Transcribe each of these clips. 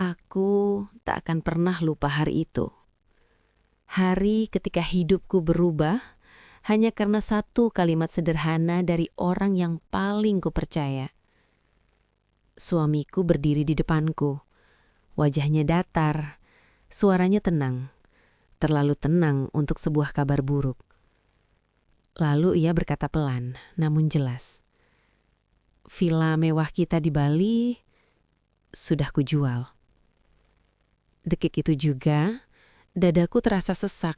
Aku tak akan pernah lupa hari itu. Hari ketika hidupku berubah hanya karena satu kalimat sederhana dari orang yang paling kupercaya. Suamiku berdiri di depanku. Wajahnya datar, suaranya tenang. Terlalu tenang untuk sebuah kabar buruk. Lalu ia berkata pelan, namun jelas. Villa mewah kita di Bali sudah kujual. Detik itu juga, dadaku terasa sesak.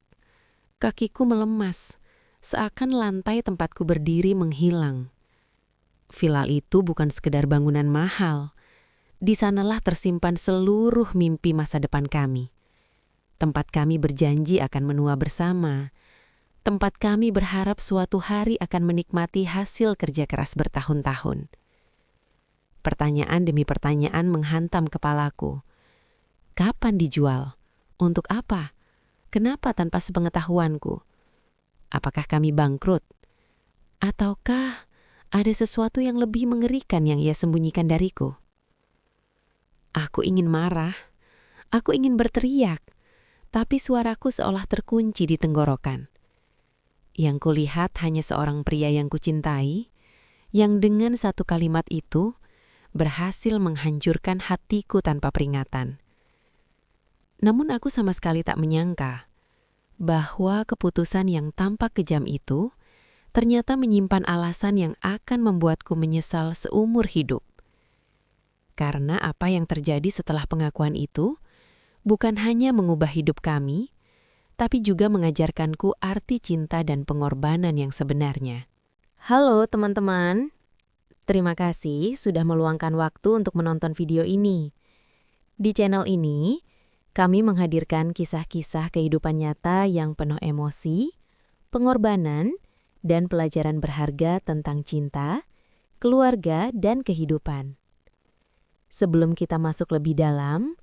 Kakiku melemas, seakan lantai tempatku berdiri menghilang. Villa itu bukan sekedar bangunan mahal. Di sanalah tersimpan seluruh mimpi masa depan kami. Tempat kami berjanji akan menua bersama. Tempat kami berharap suatu hari akan menikmati hasil kerja keras bertahun-tahun. Pertanyaan demi pertanyaan menghantam kepalaku. Kapan dijual? Untuk apa? Kenapa tanpa sepengetahuanku? Apakah kami bangkrut? Ataukah ada sesuatu yang lebih mengerikan yang ia sembunyikan dariku? Aku ingin marah. Aku ingin berteriak. Tapi suaraku seolah terkunci di tenggorokan. Yang kulihat hanya seorang pria yang kucintai, yang dengan satu kalimat itu berhasil menghancurkan hatiku tanpa peringatan. Namun aku sama sekali tak menyangka bahwa keputusan yang tampak kejam itu ternyata menyimpan alasan yang akan membuatku menyesal seumur hidup. Karena apa yang terjadi setelah pengakuan itu bukan hanya mengubah hidup kami, tapi juga mengajarkanku arti cinta dan pengorbanan yang sebenarnya. Halo teman-teman, terima kasih sudah meluangkan waktu untuk menonton video ini. Di channel ini, kami menghadirkan kisah-kisah kehidupan nyata yang penuh emosi, pengorbanan, dan pelajaran berharga tentang cinta, keluarga, dan kehidupan. Sebelum kita masuk lebih dalam,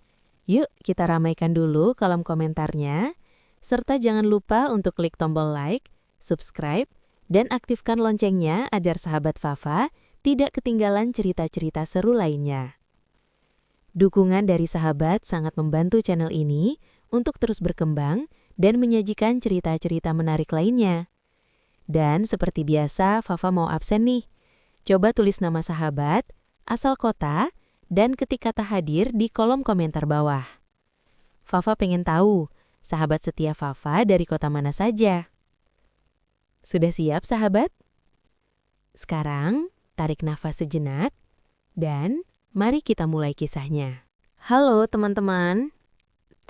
yuk kita ramaikan dulu kolom komentarnya, serta jangan lupa untuk klik tombol like, subscribe, dan aktifkan loncengnya agar sahabat Fafa tidak ketinggalan cerita-cerita seru lainnya. Dukungan dari sahabat sangat membantu channel ini untuk terus berkembang dan menyajikan cerita-cerita menarik lainnya. Dan seperti biasa, Fafa mau absen nih. Coba tulis nama sahabat, asal kota, dan ketik kata hadir di kolom komentar bawah. Fafa pengen tahu, sahabat setia Fafa dari kota mana saja. Sudah siap, sahabat? Sekarang, tarik nafas sejenak, dan mari kita mulai kisahnya. Halo teman-teman,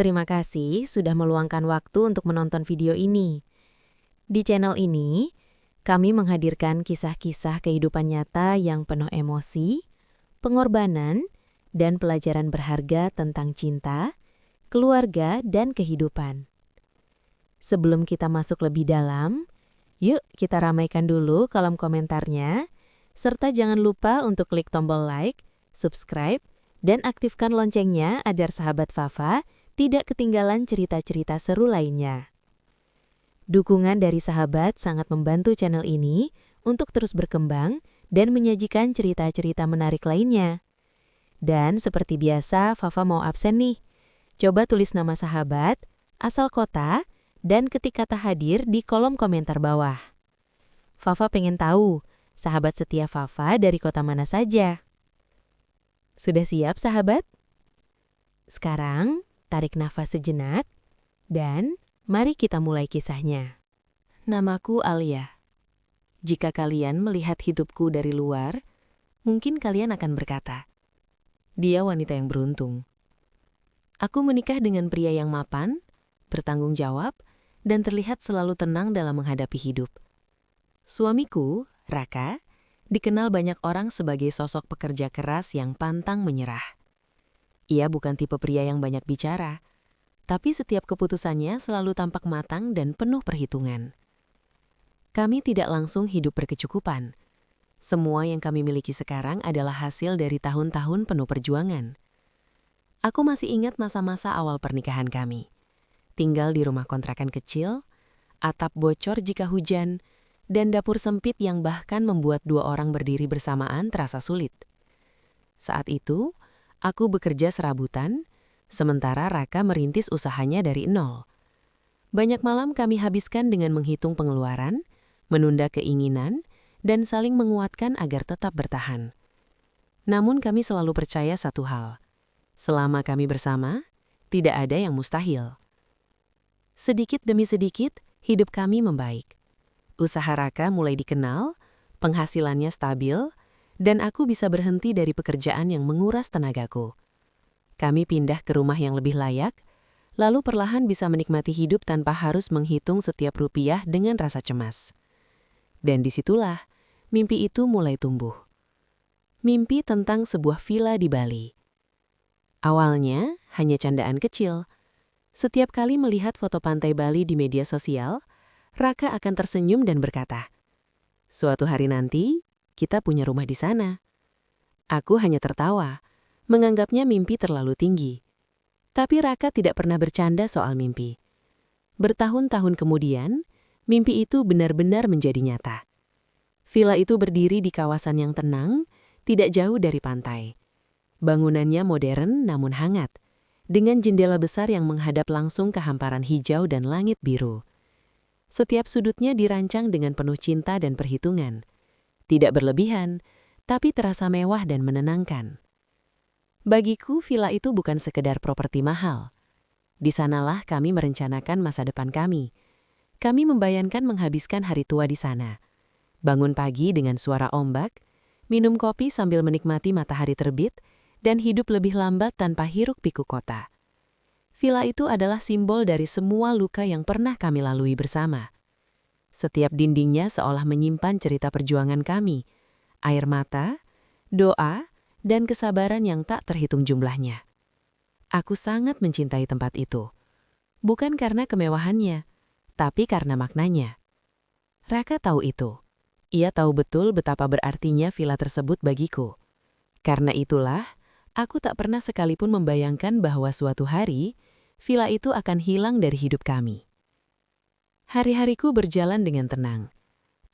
terima kasih sudah meluangkan waktu untuk menonton video ini. Di channel ini, kami menghadirkan kisah-kisah kehidupan nyata yang penuh emosi, pengorbanan, dan pelajaran berharga tentang cinta, keluarga, dan kehidupan. Sebelum kita masuk lebih dalam, yuk kita ramaikan dulu kolom komentarnya, serta jangan lupa untuk klik tombol like, subscribe, dan aktifkan loncengnya agar sahabat Fafa tidak ketinggalan cerita-cerita seru lainnya. Dukungan dari sahabat sangat membantu channel ini untuk terus berkembang dan menyajikan cerita-cerita menarik lainnya. Dan seperti biasa, Fafa mau absen nih. Coba tulis nama sahabat, asal kota, dan ketik kata hadir di kolom komentar bawah. Fafa pengen tahu, sahabat setia Fafa dari kota mana saja. Sudah siap, sahabat? Sekarang, tarik nafas sejenak, dan mari kita mulai kisahnya. Namaku Alia. Jika kalian melihat hidupku dari luar, mungkin kalian akan berkata, dia wanita yang beruntung. Aku menikah dengan pria yang mapan, bertanggung jawab, dan terlihat selalu tenang dalam menghadapi hidup. Suamiku, Raka, dikenal banyak orang sebagai sosok pekerja keras yang pantang menyerah. Ia bukan tipe pria yang banyak bicara, tapi setiap keputusannya selalu tampak matang dan penuh perhitungan. Kami tidak langsung hidup berkecukupan. Semua yang kami miliki sekarang adalah hasil dari tahun-tahun penuh perjuangan. Aku masih ingat masa-masa awal pernikahan kami. Tinggal di rumah kontrakan kecil, atap bocor jika hujan, dan dapur sempit yang bahkan membuat dua orang berdiri bersamaan terasa sulit. Saat itu, aku bekerja serabutan, sementara Raka merintis usahanya dari nol. Banyak malam kami habiskan dengan menghitung pengeluaran, menunda keinginan, dan saling menguatkan agar tetap bertahan. Namun kami selalu percaya satu hal, selama kami bersama, tidak ada yang mustahil. Sedikit demi sedikit, hidup kami membaik. Usaha Raka mulai dikenal, penghasilannya stabil, dan aku bisa berhenti dari pekerjaan yang menguras tenagaku. Kami pindah ke rumah yang lebih layak, lalu perlahan bisa menikmati hidup tanpa harus menghitung setiap rupiah dengan rasa cemas. Dan disitulah, mimpi itu mulai tumbuh. Mimpi tentang sebuah villa di Bali. Awalnya, hanya candaan kecil. Setiap kali melihat foto pantai Bali di media sosial, Raka akan tersenyum dan berkata, "Suatu hari nanti, kita punya rumah di sana." Aku hanya tertawa, menganggapnya mimpi terlalu tinggi. Tapi Raka tidak pernah bercanda soal mimpi. Bertahun-tahun kemudian, mimpi itu benar-benar menjadi nyata. Villa itu berdiri di kawasan yang tenang, tidak jauh dari pantai. Bangunannya modern namun hangat, dengan jendela besar yang menghadap langsung ke hamparan hijau dan langit biru. Setiap sudutnya dirancang dengan penuh cinta dan perhitungan. Tidak berlebihan, tapi terasa mewah dan menenangkan. Bagiku, villa itu bukan sekedar properti mahal. Di sanalah kami merencanakan masa depan kami. Kami membayangkan menghabiskan hari tua di sana. Bangun pagi dengan suara ombak, minum kopi sambil menikmati matahari terbit, dan hidup lebih lambat tanpa hiruk-pikuk kota. Villa itu adalah simbol dari semua luka yang pernah kami lalui bersama. Setiap dindingnya seolah menyimpan cerita perjuangan kami, air mata, doa, dan kesabaran yang tak terhitung jumlahnya. Aku sangat mencintai tempat itu. Bukan karena kemewahannya, tapi karena maknanya. Raka tahu itu. Ia tahu betul betapa berartinya villa tersebut bagiku. Karena itulah, aku tak pernah sekalipun membayangkan bahwa suatu hari, villa itu akan hilang dari hidup kami. Hari-hariku berjalan dengan tenang.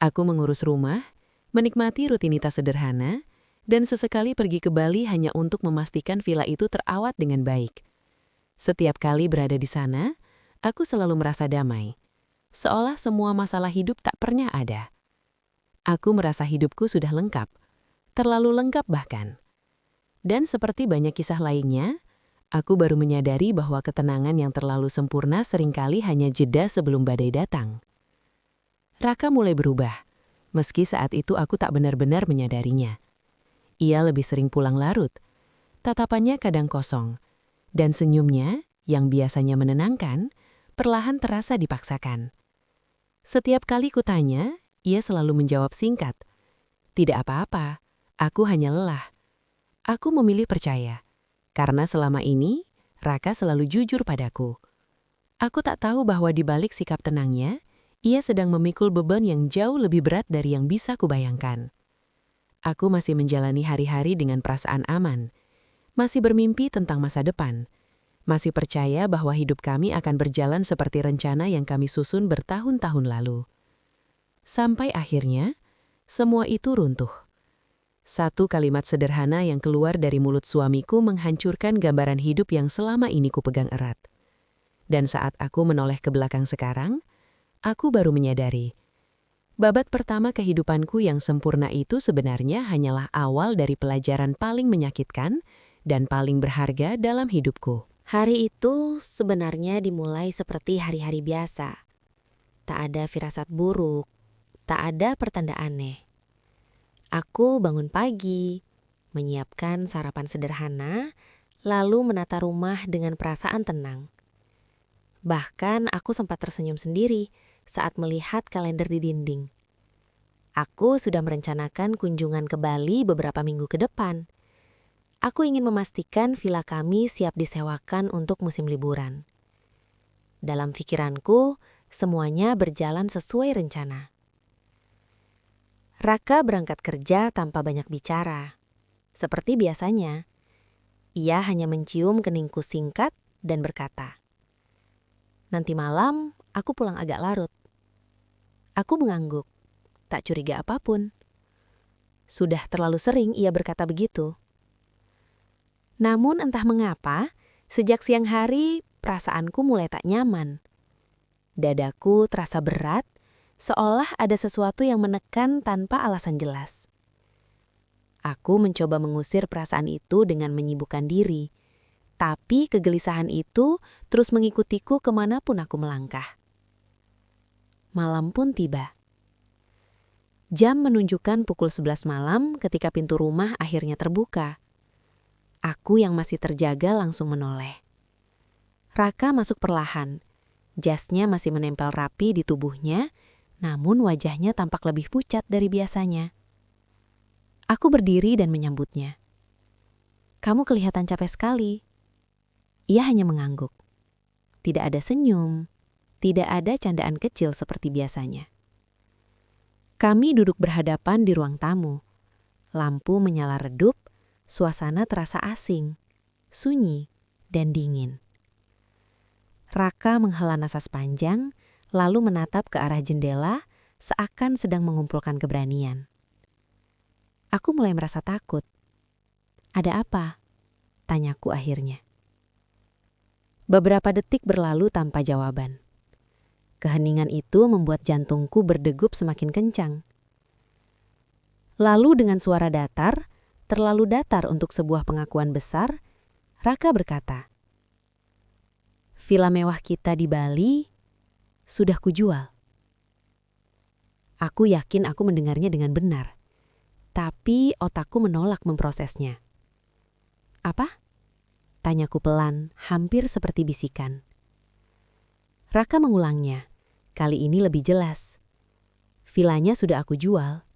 Aku mengurus rumah, menikmati rutinitas sederhana, dan sesekali pergi ke Bali hanya untuk memastikan villa itu terawat dengan baik. Setiap kali berada di sana, aku selalu merasa damai, seolah semua masalah hidup tak pernah ada. Aku merasa hidupku sudah lengkap, terlalu lengkap bahkan. Dan seperti banyak kisah lainnya, aku baru menyadari bahwa ketenangan yang terlalu sempurna seringkali hanya jeda sebelum badai datang. Raka mulai berubah, meski saat itu aku tak benar-benar menyadarinya. Ia lebih sering pulang larut, tatapannya kadang kosong, dan senyumnya, yang biasanya menenangkan, perlahan terasa dipaksakan. Setiap kali kutanya, ia selalu menjawab singkat, "Tidak apa-apa, aku hanya lelah." Aku memilih percaya, karena selama ini, Raka selalu jujur padaku. Aku tak tahu bahwa di balik sikap tenangnya, ia sedang memikul beban yang jauh lebih berat dari yang bisa kubayangkan. Aku masih menjalani hari-hari dengan perasaan aman, masih bermimpi tentang masa depan, masih percaya bahwa hidup kami akan berjalan seperti rencana yang kami susun bertahun-tahun lalu. Sampai akhirnya, semua itu runtuh. Satu kalimat sederhana yang keluar dari mulut suamiku menghancurkan gambaran hidup yang selama ini kupegang erat. Dan saat aku menoleh ke belakang sekarang, aku baru menyadari, babat pertama kehidupanku yang sempurna itu sebenarnya hanyalah awal dari pelajaran paling menyakitkan dan paling berharga dalam hidupku. Hari itu sebenarnya dimulai seperti hari-hari biasa. Tak ada firasat buruk, tak ada pertanda aneh. Aku bangun pagi, menyiapkan sarapan sederhana, lalu menata rumah dengan perasaan tenang. Bahkan aku sempat tersenyum sendiri saat melihat kalender di dinding. Aku sudah merencanakan kunjungan ke Bali beberapa minggu ke depan. Aku ingin memastikan villa kami siap disewakan untuk musim liburan. Dalam pikiranku, semuanya berjalan sesuai rencana. Raka berangkat kerja tanpa banyak bicara. Seperti biasanya, ia hanya mencium keningku singkat dan berkata, "Nanti malam aku pulang agak larut." Aku mengangguk, tak curiga apapun. Sudah terlalu sering ia berkata begitu. Namun entah mengapa, Sejak siang hari, perasaanku mulai tak nyaman. Dadaku terasa berat, seolah ada sesuatu yang menekan tanpa alasan jelas. Aku mencoba mengusir perasaan itu dengan menyibukkan diri, tapi kegelisahan itu terus mengikutiku kemanapun aku melangkah. Malam pun tiba. Jam menunjukkan pukul 11 malam ketika pintu rumah akhirnya terbuka. Aku yang masih terjaga langsung menoleh. Raka masuk perlahan. Jasnya masih menempel rapi di tubuhnya, namun wajahnya tampak lebih pucat dari biasanya. Aku berdiri dan menyambutnya. "Kamu kelihatan capek sekali." Ia hanya mengangguk. Tidak ada senyum, tidak ada candaan kecil seperti biasanya. Kami duduk berhadapan di ruang tamu. Lampu menyala redup, suasana terasa asing, sunyi, dan dingin. Raka menghela napas panjang, lalu menatap ke arah jendela seakan sedang mengumpulkan keberanian. Aku mulai merasa takut. "Ada apa?" tanyaku akhirnya. Beberapa detik berlalu tanpa jawaban. Keheningan itu membuat jantungku berdegup semakin kencang. Lalu dengan suara datar, terlalu datar untuk sebuah pengakuan besar, Raka berkata, "Villa mewah kita di Bali sudah kujual." Aku yakin aku mendengarnya dengan benar, tapi otakku menolak memprosesnya. "Apa?" tanyaku pelan, hampir seperti bisikan. Raka mengulangnya, kali ini lebih jelas. "Vilanya sudah aku jual."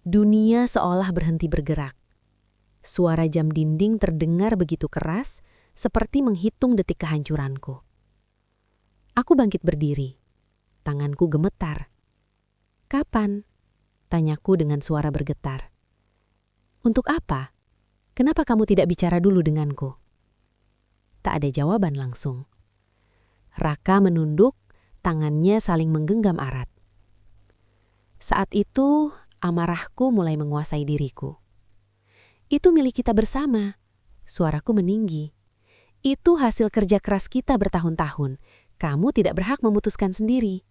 Dunia seolah berhenti bergerak. Suara jam dinding terdengar begitu keras, seperti menghitung detik kehancuranku. Aku bangkit berdiri. Tanganku gemetar. "Kapan?" tanyaku dengan suara bergetar. "Untuk apa? Kenapa kamu tidak bicara dulu denganku?" Tak ada jawaban langsung. Raka menunduk, tangannya saling menggenggam erat. Saat itu, amarahku mulai menguasai diriku. "Itu milik kita bersama," suaraku meninggi. "Itu hasil kerja keras kita bertahun-tahun. Kamu tidak berhak memutuskan sendiri."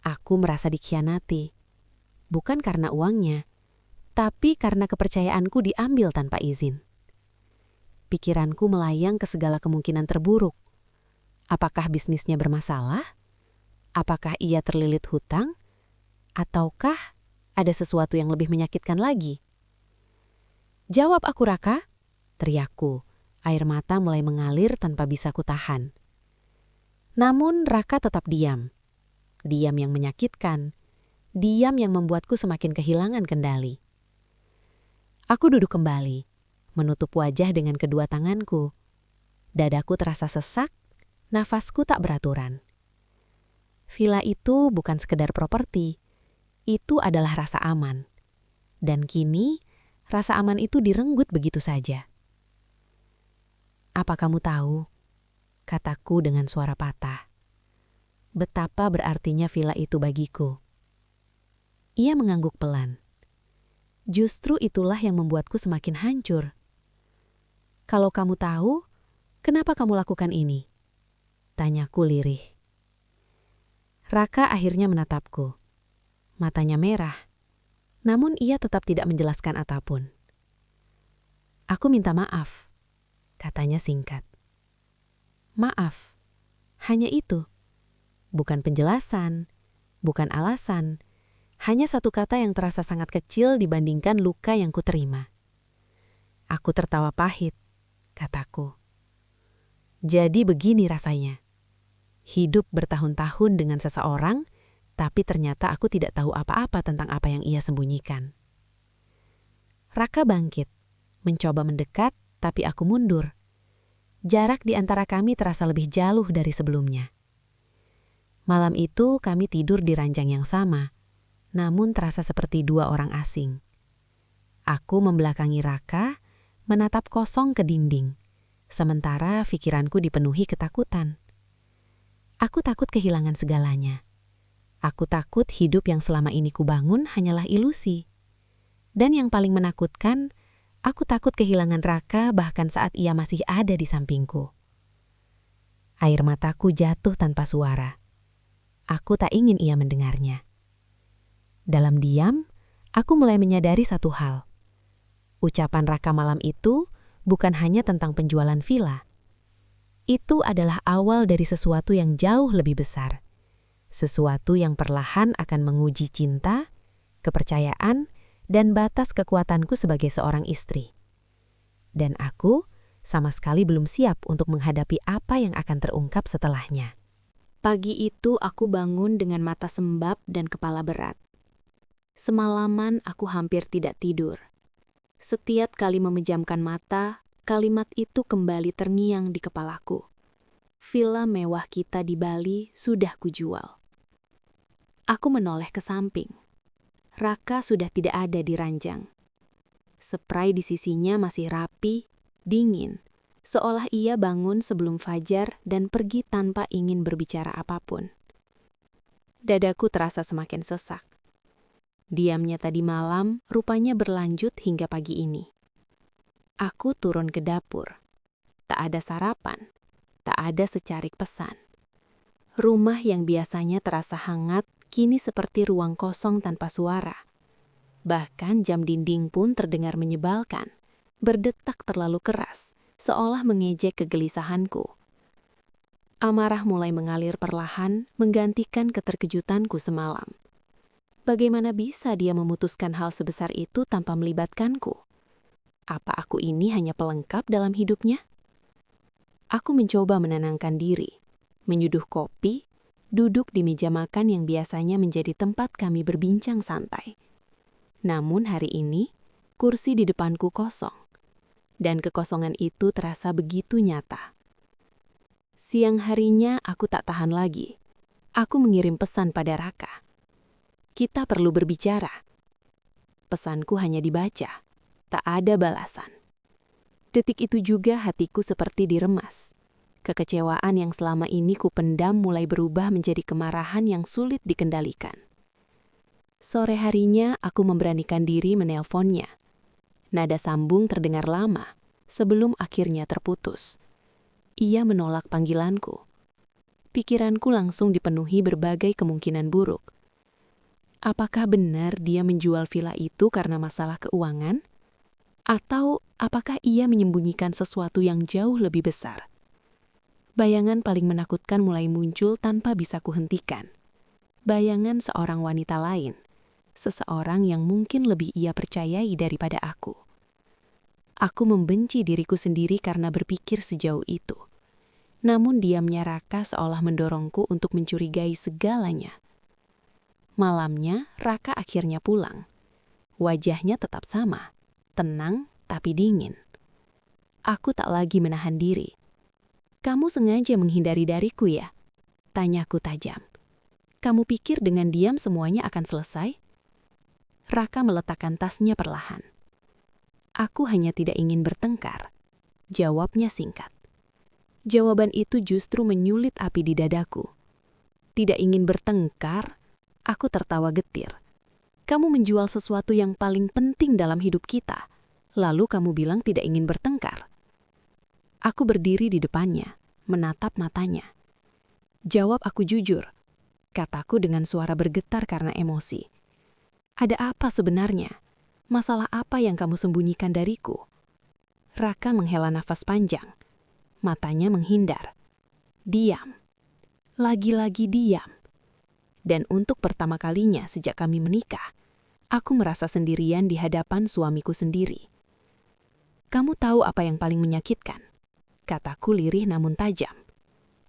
Aku merasa dikhianati. Bukan karena uangnya, tapi karena kepercayaanku diambil tanpa izin. Pikiranku melayang ke segala kemungkinan terburuk. Apakah bisnisnya bermasalah? Apakah ia terlilit hutang? Ataukah ada sesuatu yang lebih menyakitkan lagi? "Jawab aku, Raka," teriakku. Air mata mulai mengalir tanpa bisa kutahan. Namun Raka tetap diam. Diam yang menyakitkan. Diam yang membuatku semakin kehilangan kendali. Aku duduk kembali, menutup wajah dengan kedua tanganku. Dadaku terasa sesak, nafasku tak beraturan. Villa itu bukan sekedar properti, itu adalah rasa aman. Dan kini, rasa aman itu direnggut begitu saja. "Apa kamu tahu?" kataku dengan suara patah. "Betapa berartinya villa itu bagiku." Ia mengangguk pelan. "Justru itulah yang membuatku semakin hancur." "Kalau kamu tahu, kenapa kamu lakukan ini?" tanyaku lirih. Raka akhirnya menatapku. Matanya merah, namun ia tetap tidak menjelaskan apapun. "Aku minta maaf," katanya singkat. Maaf, hanya itu. Bukan penjelasan, bukan alasan, hanya satu kata yang terasa sangat kecil dibandingkan luka yang kuterima. Aku tertawa pahit, kataku. Jadi begini rasanya. Hidup bertahun-tahun dengan seseorang, tapi ternyata aku tidak tahu apa-apa tentang apa yang ia sembunyikan. Raka bangkit, mencoba mendekat, tapi aku mundur. Jarak di antara kami terasa lebih jauh dari sebelumnya. Malam itu kami tidur di ranjang yang sama, namun terasa seperti dua orang asing. Aku membelakangi Raka, menatap kosong ke dinding, sementara pikiranku dipenuhi ketakutan. Aku takut kehilangan segalanya. Aku takut hidup yang selama ini kubangun hanyalah ilusi. Dan yang paling menakutkan, Aku takut kehilangan Raka bahkan saat ia masih ada di sampingku. Air mataku jatuh tanpa suara. Aku tak ingin ia mendengarnya. Dalam diam, aku mulai menyadari satu hal. Ucapan Raka malam itu bukan hanya tentang penjualan villa. Itu adalah awal dari sesuatu yang jauh lebih besar. Sesuatu yang perlahan akan menguji cinta, kepercayaan, dan batas kekuatanku sebagai seorang istri. Dan aku sama sekali belum siap untuk menghadapi apa yang akan terungkap setelahnya. Pagi itu aku bangun dengan mata sembab dan kepala berat. Semalaman aku hampir tidak tidur. Setiap kali memejamkan mata, kalimat itu kembali terngiang di kepalaku. Villa mewah kita di Bali sudah kujual. Aku menoleh ke samping. Raka sudah tidak ada di ranjang. Spray di sisinya masih rapi, dingin, seolah ia bangun sebelum fajar dan pergi tanpa ingin berbicara apapun. Dadaku terasa semakin sesak. Diamnya tadi malam rupanya berlanjut hingga pagi ini. Aku turun ke dapur. Tak ada sarapan, tak ada secarik pesan. Rumah yang biasanya terasa hangat kini seperti ruang kosong tanpa suara. Bahkan jam dinding pun terdengar menyebalkan, berdetak terlalu keras, seolah mengejek kegelisahanku. Amarah mulai mengalir perlahan, menggantikan keterkejutanku semalam. Bagaimana bisa dia memutuskan hal sebesar itu tanpa melibatkanku? Apa aku ini hanya pelengkap dalam hidupnya? Aku mencoba menenangkan diri, menyeduh kopi, duduk di meja makan yang biasanya menjadi tempat kami berbincang santai. Namun hari ini, kursi di depanku kosong. Dan kekosongan itu terasa begitu nyata. Siang harinya aku tak tahan lagi. Aku mengirim pesan pada Raka. Kita perlu berbicara. Pesanku hanya dibaca, tak ada balasan. Detik itu juga hatiku seperti diremas. Kekecewaan yang selama ini kupendam mulai berubah menjadi kemarahan yang sulit dikendalikan. Sore harinya aku memberanikan diri menelponnya. Nada sambung terdengar lama, sebelum akhirnya terputus. Ia menolak panggilanku. Pikiranku langsung dipenuhi berbagai kemungkinan buruk. Apakah benar dia menjual villa itu karena masalah keuangan? Atau apakah ia menyembunyikan sesuatu yang jauh lebih besar? Bayangan paling menakutkan mulai muncul tanpa bisa kuhentikan. Bayangan seorang wanita lain, seseorang yang mungkin lebih ia percayai daripada aku. Aku membenci diriku sendiri karena berpikir sejauh itu. Namun diamnya Raka seolah mendorongku untuk mencurigai segalanya. Malamnya, Raka akhirnya pulang. Wajahnya tetap sama, tenang tapi dingin. Aku tak lagi menahan diri. Kamu sengaja menghindari dariku ya? Tanyaku tajam. Kamu pikir dengan diam semuanya akan selesai? Raka meletakkan tasnya perlahan. Aku hanya tidak ingin bertengkar. Jawabnya singkat. Jawaban itu justru menyulit api di dadaku. Tidak ingin bertengkar, aku tertawa getir. Kamu menjual sesuatu yang paling penting dalam hidup kita, lalu kamu bilang tidak ingin bertengkar. Aku berdiri di depannya, menatap matanya. Jawab aku jujur, kataku dengan suara bergetar karena emosi. Ada apa sebenarnya? Masalah apa yang kamu sembunyikan dariku? Raka menghela nafas panjang. Matanya menghindar. Diam. Lagi-lagi diam. Dan untuk pertama kalinya sejak kami menikah, aku merasa sendirian di hadapan suamiku sendiri. Kamu tahu apa yang paling menyakitkan? Kataku lirih namun tajam.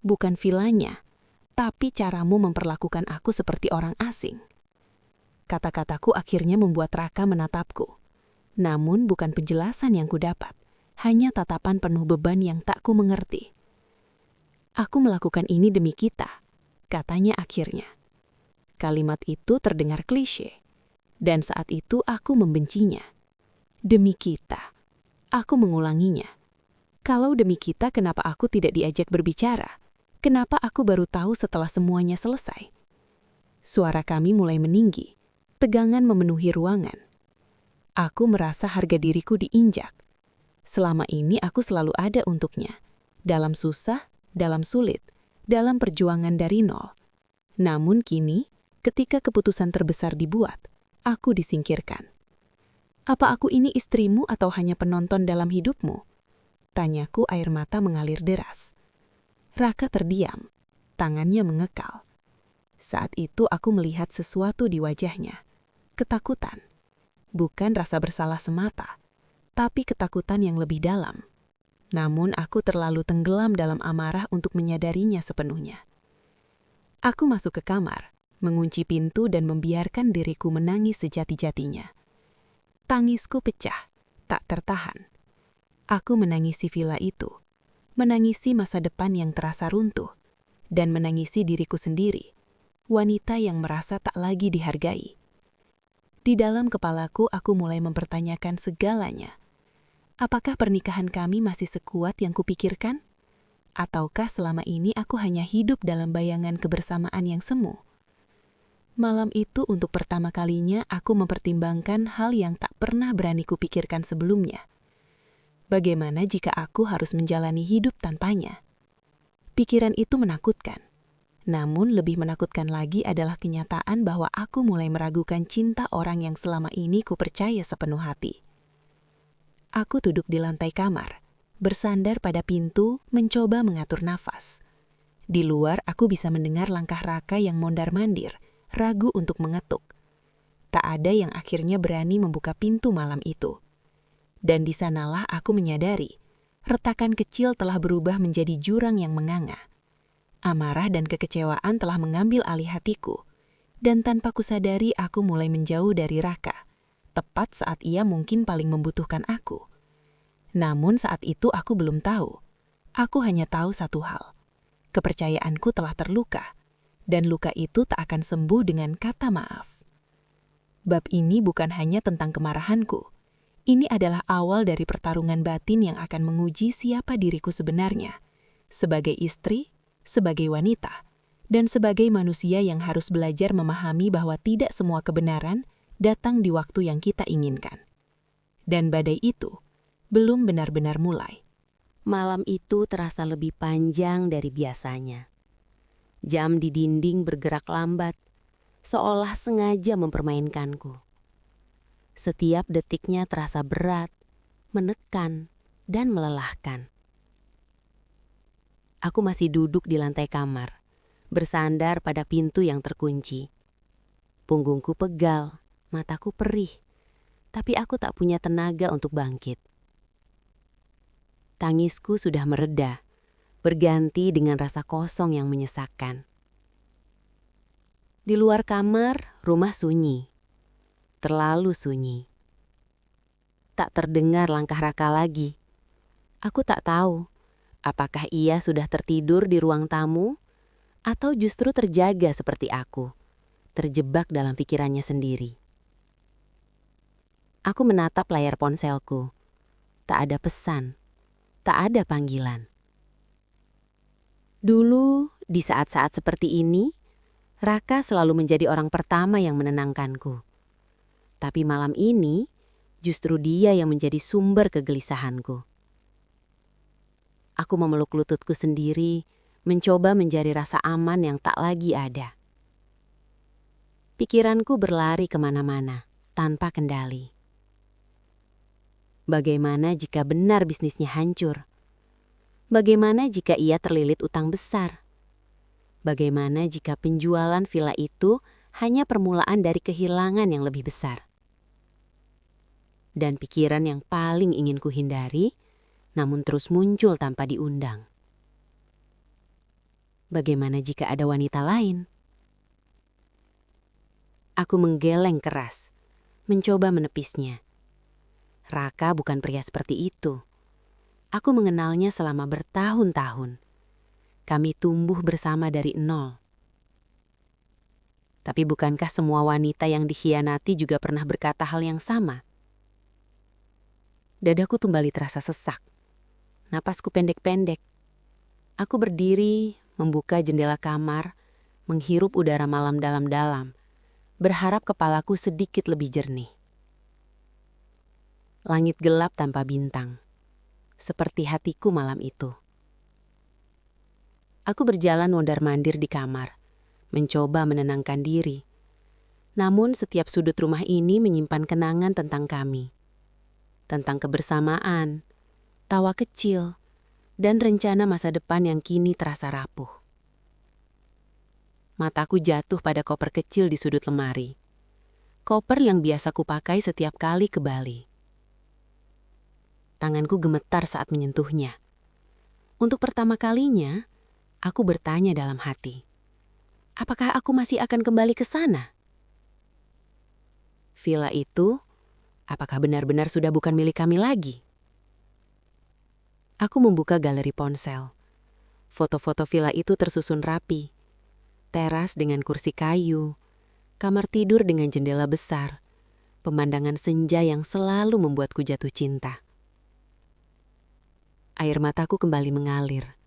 Bukan villanya, tapi caramu memperlakukan aku seperti orang asing. Kata-kataku akhirnya membuat Raka menatapku. Namun bukan penjelasan yang kudapat, hanya tatapan penuh beban yang tak ku mengerti. Aku melakukan ini demi kita, katanya akhirnya. Kalimat itu terdengar klise, dan saat itu aku membencinya. Demi kita, aku mengulanginya. Kalau demi kita, kenapa aku tidak diajak berbicara? Kenapa aku baru tahu setelah semuanya selesai? Suara kami mulai meninggi, tegangan memenuhi ruangan. Aku merasa harga diriku diinjak. Selama ini aku selalu ada untuknya, dalam susah, dalam sulit, dalam perjuangan dari nol. Namun kini, ketika keputusan terbesar dibuat, aku disingkirkan. Apa aku ini istrimu atau hanya penonton dalam hidupmu? Tanyaku air mata mengalir deras. Raka terdiam, tangannya mengekal. Saat itu aku melihat sesuatu di wajahnya. Ketakutan. Bukan rasa bersalah semata, tapi ketakutan yang lebih dalam. Namun aku terlalu tenggelam dalam amarah untuk menyadarinya sepenuhnya. Aku masuk ke kamar, mengunci pintu dan membiarkan diriku menangis sejati-jatinya. Tangisku pecah, tak tertahan. Aku menangisi villa itu, menangisi masa depan yang terasa runtuh, dan menangisi diriku sendiri, wanita yang merasa tak lagi dihargai. Di dalam kepalaku aku mulai mempertanyakan segalanya. Apakah pernikahan kami masih sekuat yang kupikirkan? Ataukah selama ini aku hanya hidup dalam bayangan kebersamaan yang semu? Malam itu untuk pertama kalinya aku mempertimbangkan hal yang tak pernah berani kupikirkan sebelumnya. Bagaimana jika aku harus menjalani hidup tanpanya? Pikiran itu menakutkan. Namun lebih menakutkan lagi adalah kenyataan bahwa aku mulai meragukan cinta orang yang selama ini kupercaya sepenuh hati. Aku duduk di lantai kamar, bersandar pada pintu, mencoba mengatur nafas. Di luar aku bisa mendengar langkah Raka yang mondar-mandir, ragu untuk mengetuk. Tak ada yang akhirnya berani membuka pintu malam itu. Dan di sanalah aku menyadari, retakan kecil telah berubah menjadi jurang yang menganga. Amarah dan kekecewaan telah mengambil alih hatiku, dan tanpa kusadari aku mulai menjauh dari Raka, tepat saat ia mungkin paling membutuhkan aku. Namun saat itu aku belum tahu. Aku hanya tahu satu hal. Kepercayaanku telah terluka, dan luka itu tak akan sembuh dengan kata maaf. Bab ini bukan hanya tentang kemarahanku. Ini adalah awal dari pertarungan batin yang akan menguji siapa diriku sebenarnya, sebagai istri, sebagai wanita, dan sebagai manusia yang harus belajar memahami bahwa tidak semua kebenaran datang di waktu yang kita inginkan. Dan badai itu belum benar-benar mulai. Malam itu terasa lebih panjang dari biasanya. Jam di dinding bergerak lambat, seolah sengaja mempermainkanku. Setiap detiknya terasa berat, menekan, dan melelahkan. Aku masih duduk di lantai kamar, bersandar pada pintu yang terkunci. Punggungku pegal, mataku perih, tapi aku tak punya tenaga untuk bangkit. Tangisku sudah mereda, berganti dengan rasa kosong yang menyesakkan. Di luar kamar, rumah sunyi. Terlalu sunyi. Tak terdengar langkah Raka lagi. Aku tak tahu. Apakah ia sudah tertidur di ruang tamu, atau justru terjaga seperti aku, terjebak dalam pikirannya sendiri. Aku menatap layar ponselku. Tak ada pesan, tak ada panggilan. Dulu, di saat-saat seperti ini, Raka selalu menjadi orang pertama yang menenangkanku. Tapi malam ini, justru dia yang menjadi sumber kegelisahanku. Aku memeluk lututku sendiri, mencoba mencari rasa aman yang tak lagi ada. Pikiranku berlari kemana-mana, tanpa kendali. Bagaimana jika benar bisnisnya hancur? Bagaimana jika ia terlilit utang besar? Bagaimana jika penjualan villa itu hanya permulaan dari kehilangan yang lebih besar? Dan pikiran yang paling ingin kuhindari, namun terus muncul tanpa diundang. Bagaimana jika ada wanita lain? Aku menggeleng keras, mencoba menepisnya. Raka bukan pria seperti itu. Aku mengenalnya selama bertahun-tahun. Kami tumbuh bersama dari nol. Tapi bukankah semua wanita yang dikhianati juga pernah berkata hal yang sama? Dadaku kembali terasa sesak. Napasku pendek-pendek. Aku berdiri, membuka jendela kamar, menghirup udara malam dalam-dalam, berharap kepalaku sedikit lebih jernih. Langit gelap tanpa bintang, seperti hatiku malam itu. Aku berjalan mondar-mandir di kamar, mencoba menenangkan diri. Namun setiap sudut rumah ini menyimpan kenangan tentang kami. Tentang kebersamaan, tawa kecil, dan rencana masa depan yang kini terasa rapuh. Mataku jatuh pada koper kecil di sudut lemari. Koper yang biasa kupakai setiap kali ke Bali. Tanganku gemetar saat menyentuhnya. Untuk pertama kalinya, aku bertanya dalam hati, apakah aku masih akan kembali ke sana? Villa itu, apakah benar-benar sudah bukan milik kami lagi? Aku membuka galeri ponsel. Foto-foto villa itu tersusun rapi. Teras dengan kursi kayu, kamar tidur dengan jendela besar, pemandangan senja yang selalu membuatku jatuh cinta. Air mataku kembali mengalir.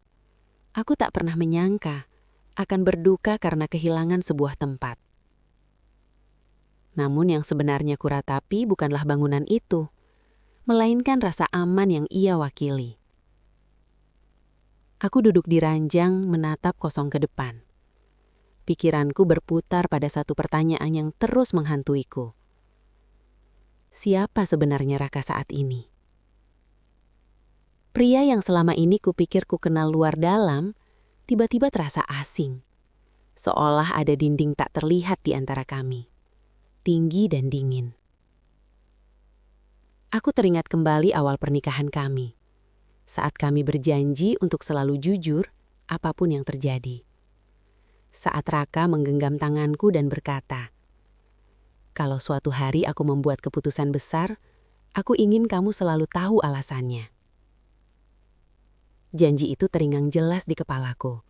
Aku tak pernah menyangka akan berduka karena kehilangan sebuah tempat. Namun yang sebenarnya kuratapi bukanlah bangunan itu, melainkan rasa aman yang ia wakili. Aku duduk di ranjang menatap kosong ke depan. Pikiranku berputar pada satu pertanyaan yang terus menghantuiku. Siapa sebenarnya Raka saat ini? Pria yang selama ini kupikir ku kenal luar dalam, tiba-tiba terasa asing. Seolah ada dinding tak terlihat di antara kami. Tinggi dan dingin. Aku teringat kembali awal pernikahan kami. Saat kami berjanji untuk selalu jujur, apapun yang terjadi. Saat Raka menggenggam tanganku dan berkata, "Kalau suatu hari aku membuat keputusan besar, aku ingin kamu selalu tahu alasannya." Janji itu teringang jelas di kepalaku.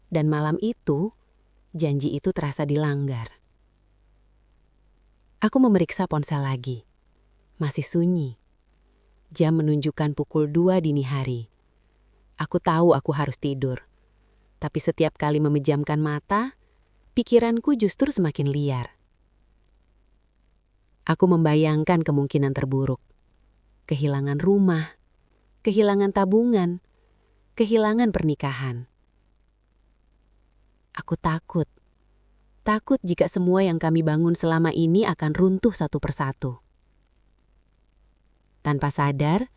Dan malam itu, janji itu terasa dilanggar. Aku memeriksa ponsel lagi. Masih sunyi. Jam menunjukkan pukul 2 dini hari. Aku tahu aku harus tidur. Tapi setiap kali memejamkan mata, pikiranku justru semakin liar. Aku membayangkan kemungkinan terburuk. Kehilangan rumah, kehilangan tabungan, kehilangan pernikahan. Aku takut. Takut jika semua yang kami bangun selama ini akan runtuh satu persatu. Tanpa sadar,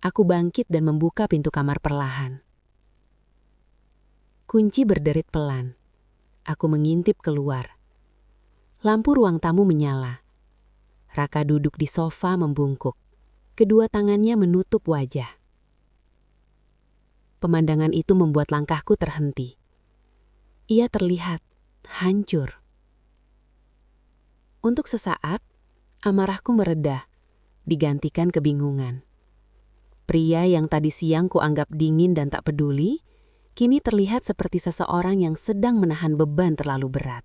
aku bangkit dan membuka pintu kamar perlahan. Kunci berderit pelan. Aku mengintip keluar. Lampu ruang tamu menyala. Raka duduk di sofa membungkuk. Kedua tangannya menutup wajah. Pemandangan itu membuat langkahku terhenti. Ia terlihat hancur. Untuk sesaat, amarahku mereda, digantikan kebingungan. Pria yang tadi siang kuanggap dingin dan tak peduli, kini terlihat seperti seseorang yang sedang menahan beban terlalu berat.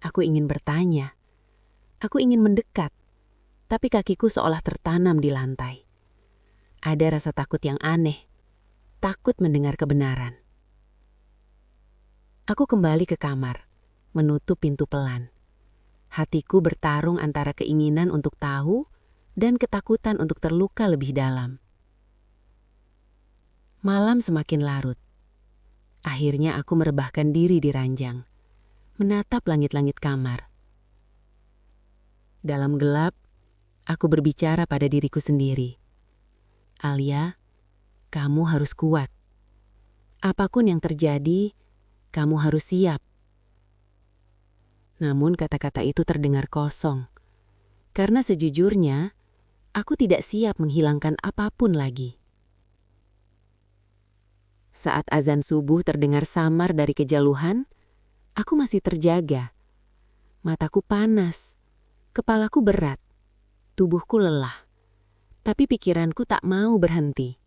Aku ingin bertanya, aku ingin mendekat, tapi kakiku seolah tertanam di lantai. Ada rasa takut yang aneh, takut mendengar kebenaran. Aku kembali ke kamar, menutup pintu pelan. Hatiku bertarung antara keinginan untuk tahu dan ketakutan untuk terluka lebih dalam. Malam semakin larut. Akhirnya aku merebahkan diri di ranjang, menatap langit-langit kamar. Dalam gelap, aku berbicara pada diriku sendiri. Alia, kamu harus kuat. Apapun yang terjadi, kamu harus siap. Namun kata-kata itu terdengar kosong. Karena sejujurnya, aku tidak siap menghilangkan apapun lagi. Saat azan subuh terdengar samar dari kejauhan, aku masih terjaga. Mataku panas, kepalaku berat, tubuhku lelah. Tapi pikiranku tak mau berhenti.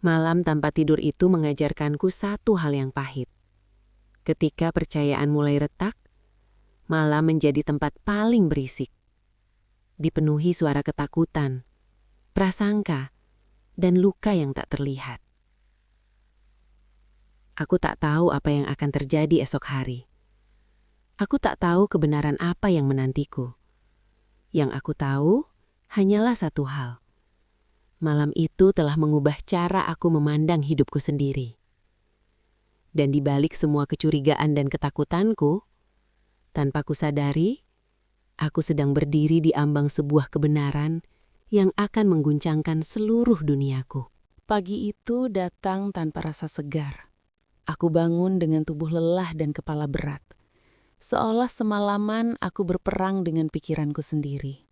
Malam tanpa tidur itu mengajarkanku satu hal yang pahit. Ketika percayaan mulai retak, malam menjadi tempat paling berisik. Dipenuhi suara ketakutan, prasangka, dan luka yang tak terlihat. Aku tak tahu apa yang akan terjadi esok hari. Aku tak tahu kebenaran apa yang menantiku. Yang aku tahu hanyalah satu hal. Malam itu telah mengubah cara aku memandang hidupku sendiri. Dan di balik semua kecurigaan dan ketakutanku, tanpa kusadari, aku sedang berdiri di ambang sebuah kebenaran yang akan mengguncangkan seluruh duniaku. Pagi itu datang tanpa rasa segar. Aku bangun dengan tubuh lelah dan kepala berat. Seolah semalaman aku berperang dengan pikiranku sendiri.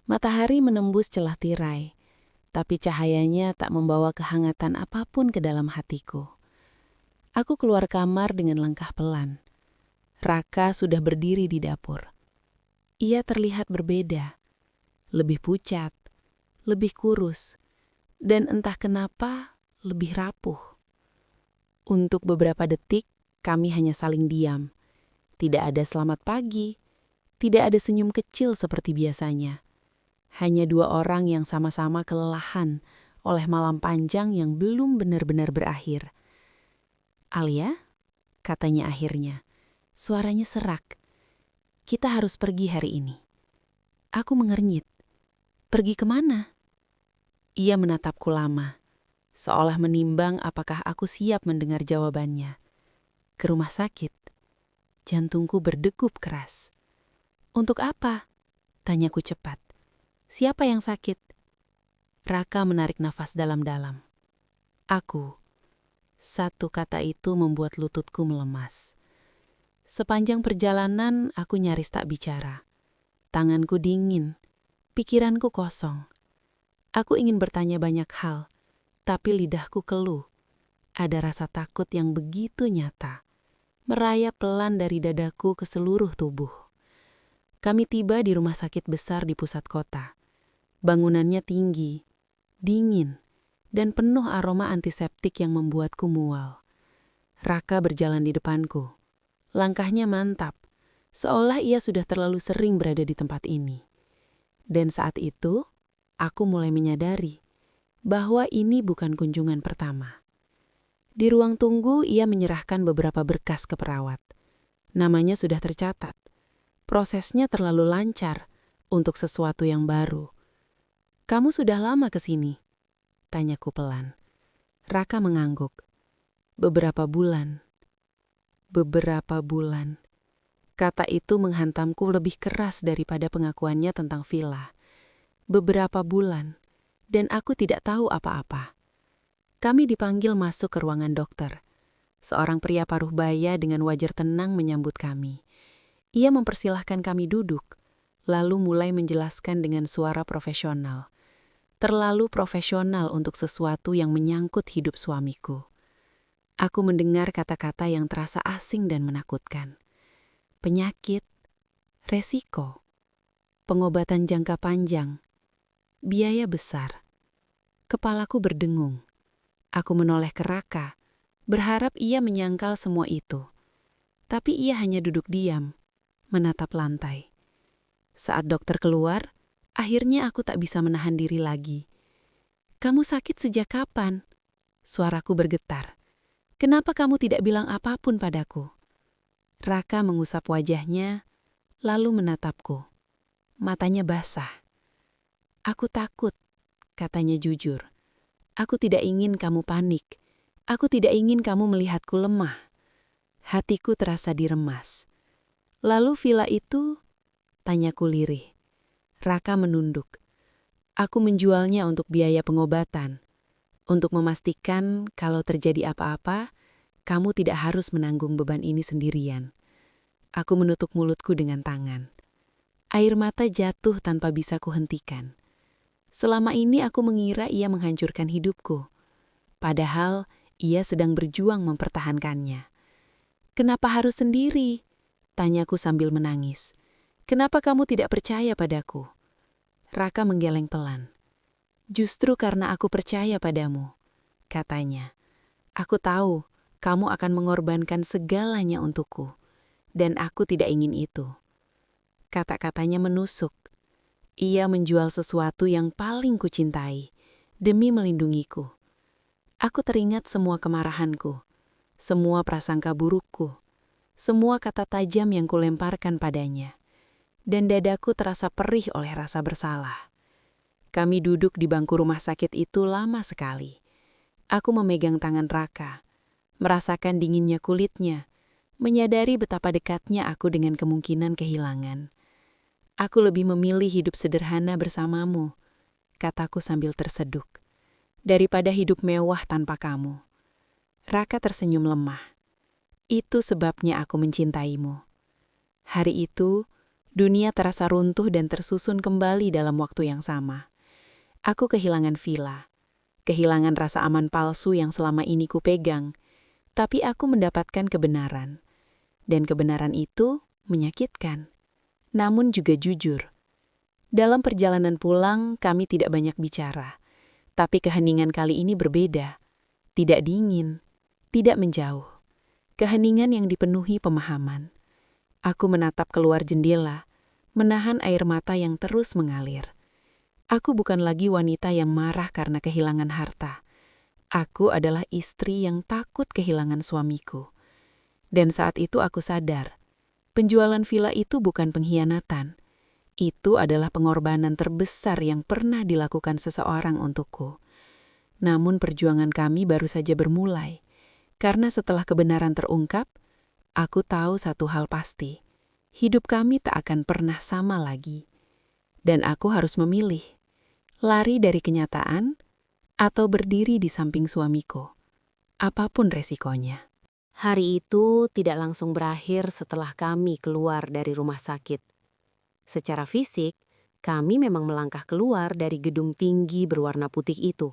Matahari menembus celah tirai, tapi cahayanya tak membawa kehangatan apapun ke dalam hatiku. Aku keluar kamar dengan langkah pelan. Raka sudah berdiri di dapur. Ia terlihat berbeda, lebih pucat, lebih kurus, dan entah kenapa lebih rapuh. Untuk beberapa detik, kami hanya saling diam. Tidak ada selamat pagi, tidak ada senyum kecil seperti biasanya. Hanya dua orang yang sama-sama kelelahan oleh malam panjang yang belum benar-benar berakhir. "Alia," katanya akhirnya, suaranya serak. "Kita harus pergi hari ini." Aku mengernyit. "Pergi kemana?" Ia menatapku lama, seolah menimbang apakah aku siap mendengar jawabannya. "Ke rumah sakit." Jantungku berdegup keras. "Untuk apa?" tanyaku cepat. "Siapa yang sakit?" Raka menarik nafas dalam-dalam. "Aku." Satu kata itu membuat lututku melemas. Sepanjang perjalanan aku nyaris tak bicara. Tanganku dingin, pikiranku kosong. Aku ingin bertanya banyak hal, tapi lidahku keluh. Ada rasa takut yang begitu nyata, merayap pelan dari dadaku ke seluruh tubuh. Kami tiba di rumah sakit besar di pusat kota. Bangunannya tinggi, dingin, dan penuh aroma antiseptik yang membuatku mual. Raka berjalan di depanku. Langkahnya mantap, seolah ia sudah terlalu sering berada di tempat ini. Dan saat itu, aku mulai menyadari bahwa ini bukan kunjungan pertama. Di ruang tunggu, ia menyerahkan beberapa berkas ke perawat. Namanya sudah tercatat. Prosesnya terlalu lancar untuk sesuatu yang baru. "Kamu sudah lama ke sini?" tanyaku pelan. Raka mengangguk. "Beberapa bulan." Beberapa bulan. Kata itu menghantamku lebih keras daripada pengakuannya tentang villa. Beberapa bulan, dan aku tidak tahu apa-apa. Kami dipanggil masuk ke ruangan dokter. Seorang pria paruh baya dengan wajah tenang menyambut kami. Ia mempersilahkan kami duduk, lalu mulai menjelaskan dengan suara profesional. Terlalu profesional untuk sesuatu yang menyangkut hidup suamiku. Aku mendengar kata-kata yang terasa asing dan menakutkan. Penyakit, resiko, pengobatan jangka panjang, biaya besar. Kepalaku berdengung. Aku menoleh ke Raka, berharap ia menyangkal semua itu. Tapi ia hanya duduk diam, menatap lantai. Saat dokter keluar, akhirnya aku tak bisa menahan diri lagi. "Kamu sakit sejak kapan?" Suaraku bergetar. "Kenapa kamu tidak bilang apapun padaku?" Raka mengusap wajahnya, lalu menatapku. Matanya basah. "Aku takut," katanya jujur. "Aku tidak ingin kamu panik. Aku tidak ingin kamu melihatku lemah." Hatiku terasa diremas. "Lalu villa itu?" tanyaku lirih. Raka menunduk. "Aku menjualnya untuk biaya pengobatan. Untuk memastikan kalau terjadi apa-apa, kamu tidak harus menanggung beban ini sendirian." Aku menutup mulutku dengan tangan. Air mata jatuh tanpa bisa kuhentikan. Selama ini aku mengira ia menghancurkan hidupku. Padahal ia sedang berjuang mempertahankannya. "Kenapa harus sendiri?" tanyaku sambil menangis. "Kenapa kamu tidak percaya padaku?" Raka menggeleng pelan. "Justru karena aku percaya padamu," katanya. "Aku tahu kamu akan mengorbankan segalanya untukku, dan aku tidak ingin itu." Kata-katanya menusuk. Ia menjual sesuatu yang paling kucintai demi melindungiku. Aku teringat semua kemarahanku, semua prasangka burukku, semua kata tajam yang kulemparkan padanya. dan dadaku terasa perih oleh rasa bersalah. Kami duduk di bangku rumah sakit itu lama sekali. Aku memegang tangan Raka, merasakan dinginnya kulitnya, menyadari betapa dekatnya aku dengan kemungkinan kehilangan. Aku lebih memilih hidup sederhana bersamamu, kataku sambil terseduk, daripada hidup mewah tanpa kamu. Raka tersenyum lemah. Itu sebabnya aku mencintaimu. Hari itu, dunia terasa runtuh dan tersusun kembali dalam waktu yang sama. Aku kehilangan Vila, kehilangan rasa aman palsu yang selama ini kupegang, tapi aku mendapatkan kebenaran. Dan kebenaran itu menyakitkan, namun juga jujur. Dalam perjalanan pulang, kami tidak banyak bicara, tapi keheningan kali ini berbeda. Tidak dingin, tidak menjauh. Keheningan yang dipenuhi pemahaman. Aku menatap keluar jendela, menahan air mata yang terus mengalir. Aku bukan lagi wanita yang marah karena kehilangan harta. Aku adalah istri yang takut kehilangan suamiku. Dan saat itu aku sadar, penjualan villa itu bukan pengkhianatan. Itu adalah pengorbanan terbesar yang pernah dilakukan seseorang untukku. Namun perjuangan kami baru saja bermulai. Karena setelah kebenaran terungkap, aku tahu satu hal pasti. Hidup kami tak akan pernah sama lagi. Dan aku harus memilih, lari dari kenyataan atau berdiri di samping suamiku. Apapun resikonya. Hari itu tidak langsung berakhir setelah kami keluar dari rumah sakit. Secara fisik, kami memang melangkah keluar dari gedung tinggi berwarna putih itu.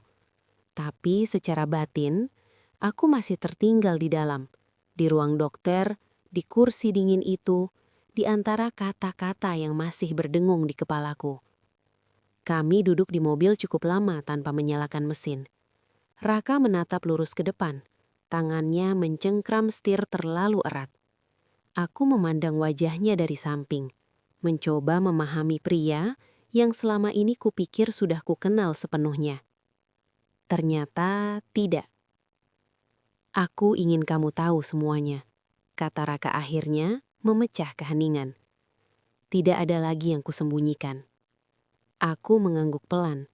Tapi secara batin, aku masih tertinggal di dalam, di ruang dokter, di kursi dingin itu, di antara kata-kata yang masih berdengung di kepalaku. Kami duduk di mobil cukup lama tanpa menyalakan mesin. Raka menatap lurus ke depan, tangannya mencengkram setir terlalu erat. Aku memandang wajahnya dari samping, mencoba memahami pria yang selama ini kupikir sudah kukenal sepenuhnya. Ternyata tidak. Aku ingin kamu tahu semuanya, kata Raka akhirnya memecah keheningan. Tidak ada lagi yang kusembunyikan. Aku mengangguk pelan.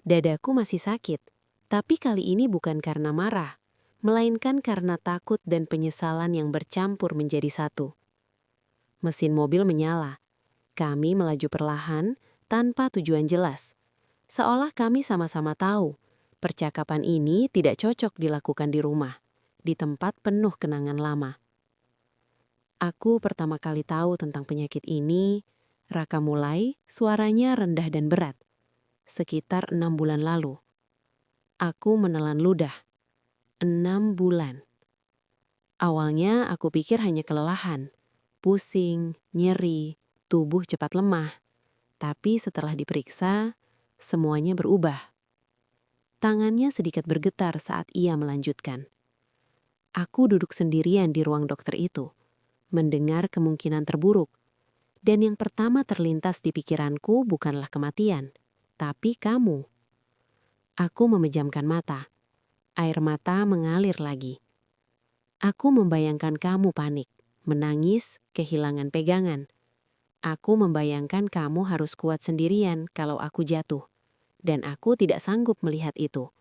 Dadaku masih sakit, tapi kali ini bukan karena marah, melainkan karena takut dan penyesalan yang bercampur menjadi satu. Mesin mobil menyala. Kami melaju perlahan, tanpa tujuan jelas. Seolah kami sama-sama tahu, percakapan ini tidak cocok dilakukan di rumah, di tempat penuh kenangan lama. Aku pertama kali tahu tentang penyakit ini, Raka mulai, suaranya rendah dan berat. Sekitar 6 bulan lalu. Aku menelan ludah. 6 bulan. Awalnya aku pikir hanya kelelahan, pusing, nyeri, tubuh cepat lemah. Tapi setelah diperiksa, semuanya berubah. Tangannya sedikit bergetar saat ia melanjutkan. Aku duduk sendirian di ruang dokter itu, mendengar kemungkinan terburuk. Dan yang pertama terlintas di pikiranku bukanlah kematian, tapi kamu. Aku memejamkan mata. Air mata mengalir lagi. Aku membayangkan kamu panik, menangis, kehilangan pegangan. Aku membayangkan kamu harus kuat sendirian kalau aku jatuh, dan aku tidak sanggup melihat itu.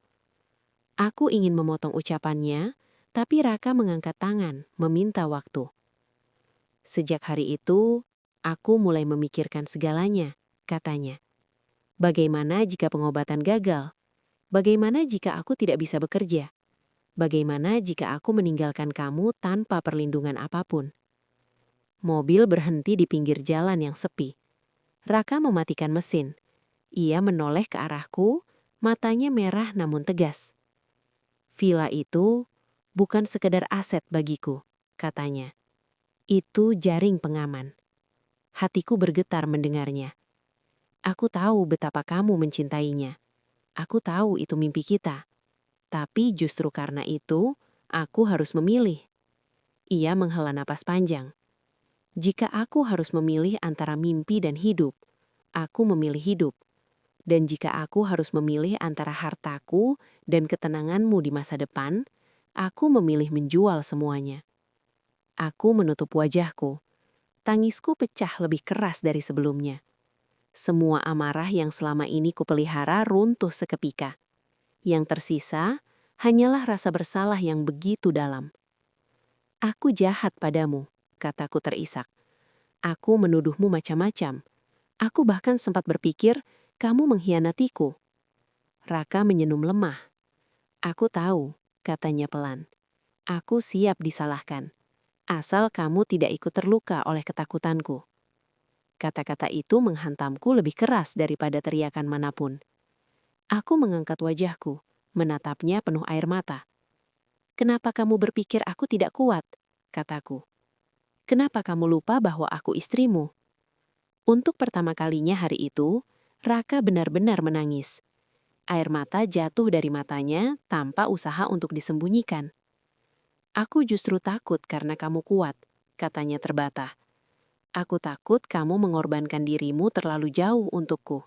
Aku ingin memotong ucapannya, tapi Raka mengangkat tangan, meminta waktu. Sejak hari itu, aku mulai memikirkan segalanya, katanya. Bagaimana jika pengobatan gagal? Bagaimana jika aku tidak bisa bekerja? Bagaimana jika aku meninggalkan kamu tanpa perlindungan apapun? Mobil berhenti di pinggir jalan yang sepi. Raka mematikan mesin. Ia menoleh ke arahku, matanya merah namun tegas. Villa itu bukan sekedar aset bagiku, katanya. Itu jaring pengaman. Hatiku bergetar mendengarnya. Aku tahu betapa kamu mencintainya. Aku tahu itu mimpi kita. Tapi justru karena itu, aku harus memilih. Ia menghela napas panjang. Jika aku harus memilih antara mimpi dan hidup, aku memilih hidup. Dan jika aku harus memilih antara hartaku dan ketenanganmu di masa depan, aku memilih menjual semuanya. Aku menutup wajahku. Tangisku pecah lebih keras dari sebelumnya. Semua amarah yang selama ini kupelihara runtuh seketika. Yang tersisa hanyalah rasa bersalah yang begitu dalam. Aku jahat padamu, kataku terisak. Aku menuduhmu macam-macam. Aku bahkan sempat berpikir kamu mengkhianatiku. Raka menyenum lemah. Aku tahu, katanya pelan. Aku siap disalahkan. Asal kamu tidak ikut terluka oleh ketakutanku. Kata-kata itu menghantamku lebih keras daripada teriakan manapun. Aku mengangkat wajahku, menatapnya penuh air mata. Kenapa kamu berpikir aku tidak kuat? Kataku. Kenapa kamu lupa bahwa aku istrimu? Untuk pertama kalinya hari itu, Raka benar-benar menangis. Air mata jatuh dari matanya tanpa usaha untuk disembunyikan. Aku justru takut karena kamu kuat, katanya terbata. Aku takut kamu mengorbankan dirimu terlalu jauh untukku.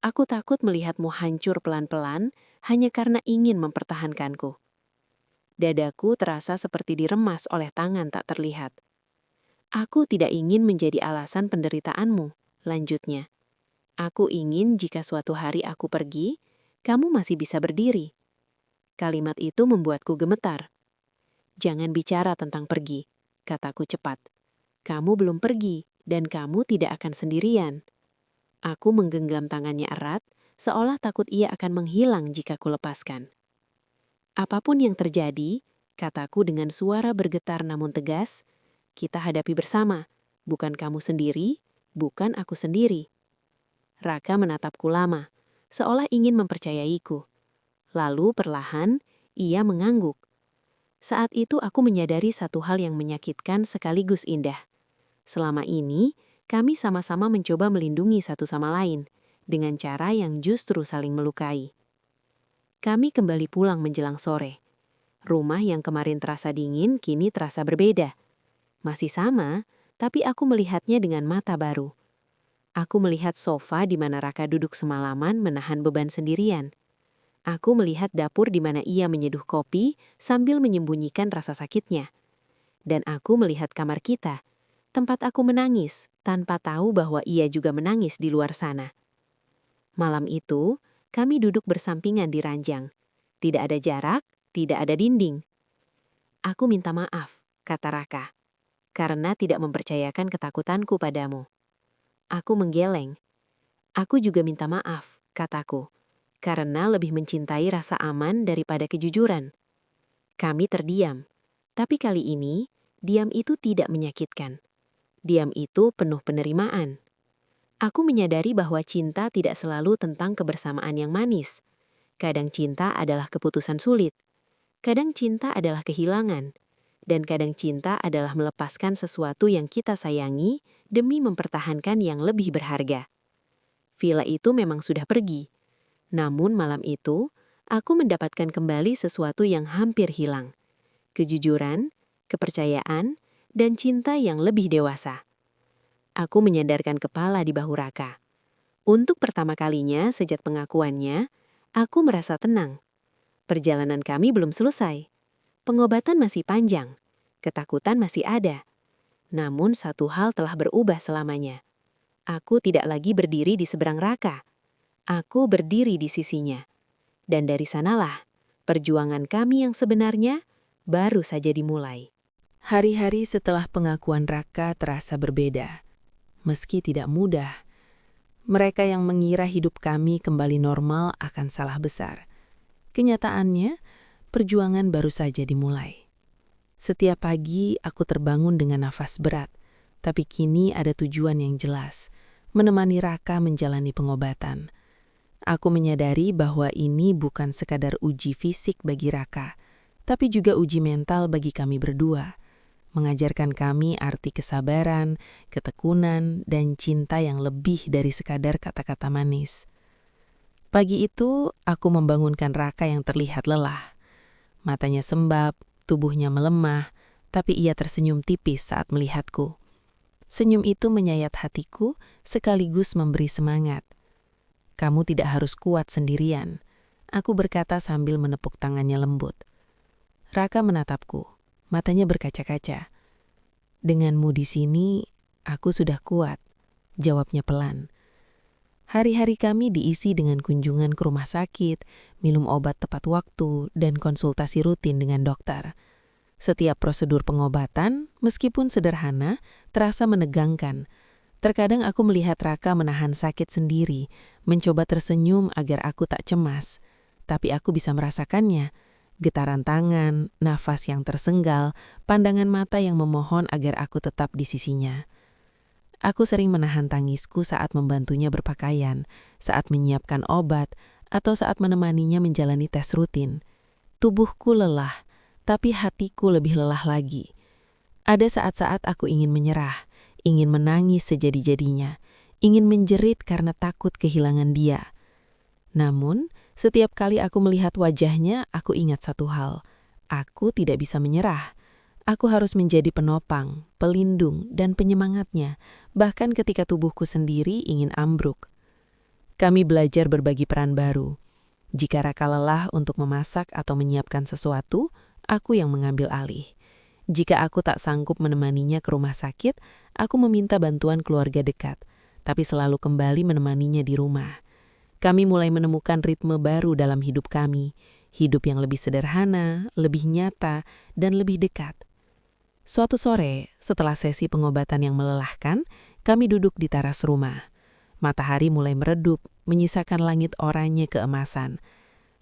Aku takut melihatmu hancur pelan-pelan hanya karena ingin mempertahankanku. Dadaku terasa seperti diremas oleh tangan tak terlihat. Aku tidak ingin menjadi alasan penderitaanmu, lanjutnya. Aku ingin jika suatu hari aku pergi, kamu masih bisa berdiri. Kalimat itu membuatku gemetar. Jangan bicara tentang pergi, kataku cepat. Kamu belum pergi, dan kamu tidak akan sendirian. Aku menggenggam tangannya erat, seolah takut ia akan menghilang jika kulepaskan. Apapun yang terjadi, kataku dengan suara bergetar namun tegas, kita hadapi bersama, bukan kamu sendiri, bukan aku sendiri. Raka menatapku lama, seolah ingin mempercayaiku. Lalu perlahan, ia mengangguk. Saat itu aku menyadari satu hal yang menyakitkan sekaligus indah. Selama ini, kami sama-sama mencoba melindungi satu sama lain, dengan cara yang justru saling melukai. Kami kembali pulang menjelang sore. Rumah yang kemarin terasa dingin kini terasa berbeda. Masih sama, tapi aku melihatnya dengan mata baru. Aku melihat sofa di mana Raka duduk semalaman menahan beban sendirian. Aku melihat dapur di mana ia menyeduh kopi sambil menyembunyikan rasa sakitnya. Dan aku melihat kamar kita, tempat aku menangis tanpa tahu bahwa ia juga menangis di luar sana. Malam itu, kami duduk bersampingan di ranjang. Tidak ada jarak, tidak ada dinding. Aku minta maaf, kata Raka, karena tidak mempercayakan ketakutanku padamu. Aku menggeleng. Aku juga minta maaf, kataku, karena lebih mencintai rasa aman daripada kejujuran. Kami terdiam, tapi kali ini, diam itu tidak menyakitkan. Diam itu penuh penerimaan. Aku menyadari bahwa cinta tidak selalu tentang kebersamaan yang manis. Kadang cinta adalah keputusan sulit. Kadang cinta adalah kehilangan. Dan kadang cinta adalah melepaskan sesuatu yang kita sayangi demi mempertahankan yang lebih berharga. Villa itu memang sudah pergi. Namun malam itu, aku mendapatkan kembali sesuatu yang hampir hilang. Kejujuran, kepercayaan, dan cinta yang lebih dewasa. Aku menyandarkan kepala di bahu Raka. Untuk pertama kalinya sejak pengakuannya, aku merasa tenang. Perjalanan kami belum selesai. Pengobatan masih panjang. Ketakutan masih ada. Namun satu hal telah berubah selamanya. Aku tidak lagi berdiri di seberang Raka. Aku berdiri di sisinya. Dan dari sanalah, perjuangan kami yang sebenarnya baru saja dimulai. Hari-hari setelah pengakuan Raka terasa berbeda. Meski tidak mudah, mereka yang mengira hidup kami kembali normal akan salah besar. Kenyataannya, perjuangan baru saja dimulai. Setiap pagi aku terbangun dengan nafas berat, tapi kini ada tujuan yang jelas, menemani Raka menjalani pengobatan. Aku menyadari bahwa ini bukan sekadar uji fisik bagi Raka, tapi juga uji mental bagi kami berdua. Mengajarkan kami arti kesabaran, ketekunan, dan cinta yang lebih dari sekadar kata-kata manis. Pagi itu, aku membangunkan Raka yang terlihat lelah. Matanya sembab, tubuhnya melemah, tapi ia tersenyum tipis saat melihatku. Senyum itu menyayat hatiku sekaligus memberi semangat. Kamu tidak harus kuat sendirian, aku berkata sambil menepuk tangannya lembut. Raka menatapku, matanya berkaca-kaca. Denganmu di sini, Aku sudah kuat, jawabnya pelan. Hari-hari kami diisi dengan kunjungan ke rumah sakit, minum obat tepat waktu, dan konsultasi rutin dengan dokter. Setiap prosedur pengobatan, meskipun sederhana, terasa menegangkan. Terkadang aku melihat Raka menahan sakit sendiri, mencoba tersenyum agar aku tak cemas. Tapi aku bisa merasakannya. Getaran tangan, nafas yang tersenggal, pandangan mata yang memohon agar aku tetap di sisinya. Aku sering menahan tangisku saat membantunya berpakaian, saat menyiapkan obat, atau saat menemaninya menjalani tes rutin. Tubuhku lelah, tapi hatiku lebih lelah lagi. Ada saat-saat aku ingin menyerah, ingin menangis sejadi-jadinya, ingin menjerit karena takut kehilangan dia. Namun, setiap kali aku melihat wajahnya, aku ingat satu hal. Aku tidak bisa menyerah. Aku harus menjadi penopang, pelindung, dan penyemangatnya, bahkan ketika tubuhku sendiri ingin ambruk. Kami belajar berbagi peran baru. Jika Raka lelah untuk memasak atau menyiapkan sesuatu, aku yang mengambil alih. Jika aku tak sanggup menemaninya ke rumah sakit, aku meminta bantuan keluarga dekat, tapi selalu kembali menemaninya di rumah. Kami mulai menemukan ritme baru dalam hidup kami, hidup yang lebih sederhana, lebih nyata, dan lebih dekat. Suatu sore, setelah sesi pengobatan yang melelahkan, kami duduk di teras rumah. Matahari mulai meredup, menyisakan langit oranye keemasan.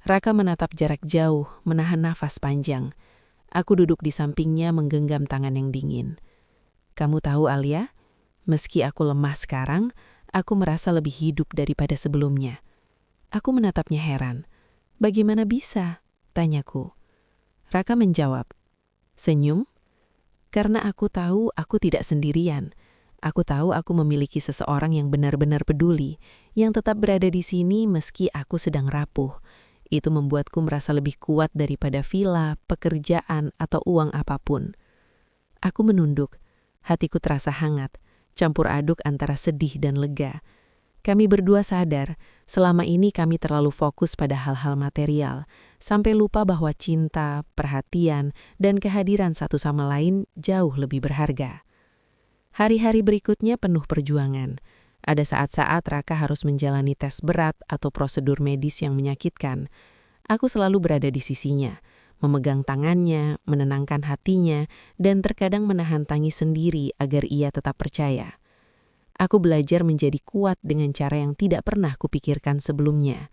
Raka menatap jarak jauh, menahan nafas panjang. Aku duduk di sampingnya menggenggam tangan yang dingin. Kamu tahu, Alia, meski aku lemah sekarang, aku merasa lebih hidup daripada sebelumnya. Aku menatapnya heran. Bagaimana bisa? Tanyaku. Raka menjawab. Senyum. Karena aku tahu aku tidak sendirian. Aku tahu aku memiliki seseorang yang benar-benar peduli, yang tetap berada di sini meski aku sedang rapuh. Itu membuatku merasa lebih kuat daripada villa, pekerjaan, atau uang apapun. Aku menunduk. Hatiku terasa hangat, campur aduk antara sedih dan lega. Kami berdua sadar, selama ini kami terlalu fokus pada hal-hal material, sampai lupa bahwa cinta, perhatian, dan kehadiran satu sama lain jauh lebih berharga. Hari-hari berikutnya penuh perjuangan. Ada saat-saat Raka harus menjalani tes berat atau prosedur medis yang menyakitkan. Aku selalu berada di sisinya, memegang tangannya, menenangkan hatinya, dan terkadang menahan tangis sendiri agar ia tetap percaya. Aku belajar menjadi kuat dengan cara yang tidak pernah kupikirkan sebelumnya.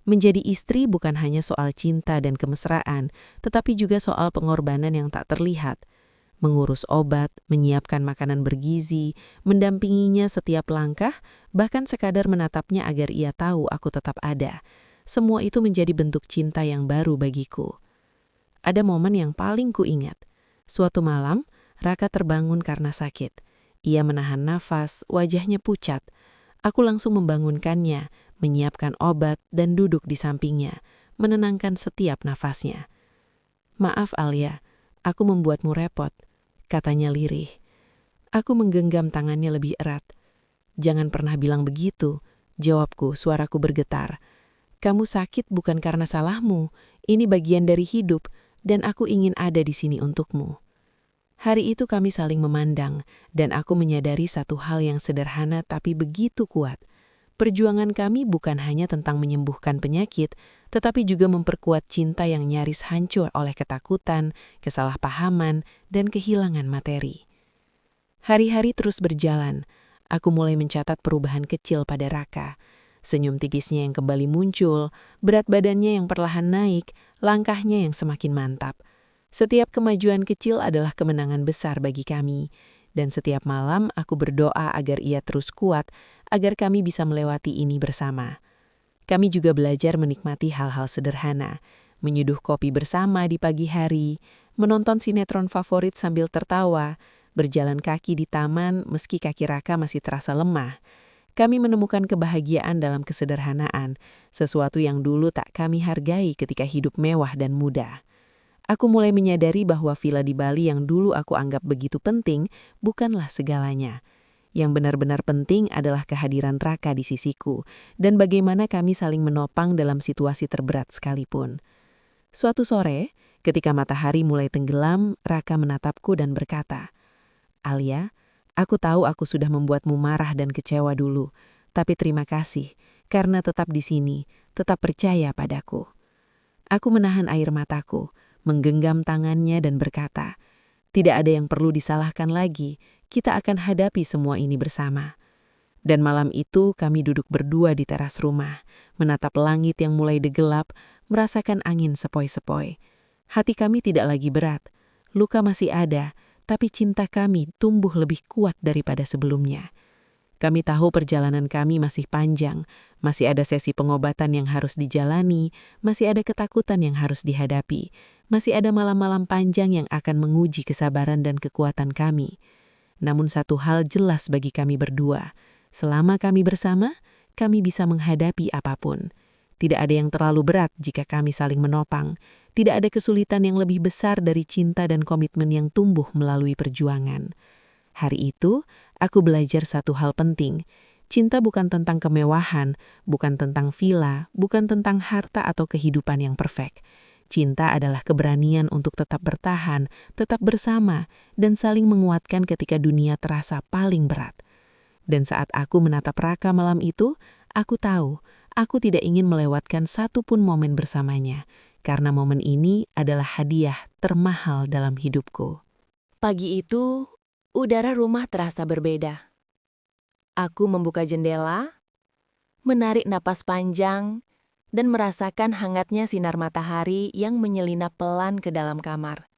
Menjadi istri bukan hanya soal cinta dan kemesraan, tetapi juga soal pengorbanan yang tak terlihat. Mengurus obat, menyiapkan makanan bergizi, mendampinginya setiap langkah, bahkan sekadar menatapnya agar ia tahu aku tetap ada. Semua itu menjadi bentuk cinta yang baru bagiku. Ada momen yang paling kuingat. Suatu malam, Raka terbangun karena sakit. Ia menahan nafas, wajahnya pucat. Aku langsung membangunkannya, menyiapkan obat dan duduk di sampingnya, menenangkan setiap nafasnya. Maaf Alia, aku membuatmu repot, katanya lirih. Aku menggenggam tangannya lebih erat. Jangan pernah bilang begitu, jawabku, suaraku bergetar. Kamu sakit bukan karena salahmu, ini bagian dari hidup, dan aku ingin ada di sini untukmu. Hari itu kami saling memandang, dan aku menyadari satu hal yang sederhana tapi begitu kuat. Perjuangan kami bukan hanya tentang menyembuhkan penyakit, tetapi juga memperkuat cinta yang nyaris hancur oleh ketakutan, kesalahpahaman, dan kehilangan materi. Hari-hari terus berjalan. Aku mulai mencatat perubahan kecil pada Raka. Senyum tipisnya yang kembali muncul, berat badannya yang perlahan naik, langkahnya yang semakin mantap. Setiap kemajuan kecil adalah kemenangan besar bagi kami, dan setiap malam aku berdoa agar ia terus kuat, agar kami bisa melewati ini bersama. Kami juga belajar menikmati hal-hal sederhana, menyeduh kopi bersama di pagi hari, menonton sinetron favorit sambil tertawa, berjalan kaki di taman meski kaki Raka masih terasa lemah. Kami menemukan kebahagiaan dalam kesederhanaan, sesuatu yang dulu tak kami hargai ketika hidup mewah dan mudah. Aku mulai menyadari bahwa villa di Bali yang dulu aku anggap begitu penting bukanlah segalanya. Yang benar-benar penting adalah kehadiran Raka di sisiku dan bagaimana kami saling menopang dalam situasi terberat sekalipun. Suatu sore, ketika matahari mulai tenggelam, Raka menatapku dan berkata, "Alia, Aku tahu aku sudah membuatmu marah dan kecewa dulu, tapi terima kasih karena tetap di sini, tetap percaya padaku. Aku menahan air mataku, menggenggam tangannya dan berkata, tidak ada yang perlu disalahkan lagi, kita akan hadapi semua ini bersama. Dan malam itu kami duduk berdua di teras rumah, menatap langit yang mulai degelap, merasakan angin sepoi-sepoi. Hati kami tidak lagi berat, luka masih ada, tapi cinta kami tumbuh lebih kuat daripada sebelumnya. Kami tahu perjalanan kami masih panjang, masih ada sesi pengobatan yang harus dijalani, masih ada ketakutan yang harus dihadapi, masih ada malam-malam panjang yang akan menguji kesabaran dan kekuatan kami. Namun satu hal jelas bagi kami berdua, selama kami bersama, kami bisa menghadapi apapun. Tidak ada yang terlalu berat jika kami saling menopang, tidak ada kesulitan yang lebih besar dari cinta dan komitmen yang tumbuh melalui perjuangan. Hari itu, aku belajar satu hal penting. Cinta bukan tentang kemewahan, bukan tentang villa, bukan tentang harta atau kehidupan yang perfect. Cinta adalah keberanian untuk tetap bertahan, tetap bersama, dan saling menguatkan ketika dunia terasa paling berat. Dan saat aku menatap Raka malam itu, aku tahu, aku tidak ingin melewatkan satu pun momen bersamanya, karena momen ini adalah hadiah termahal dalam hidupku. Pagi itu, udara rumah terasa berbeda. Aku membuka jendela, menarik napas panjang, dan merasakan hangatnya sinar matahari yang menyelinap pelan ke dalam kamar.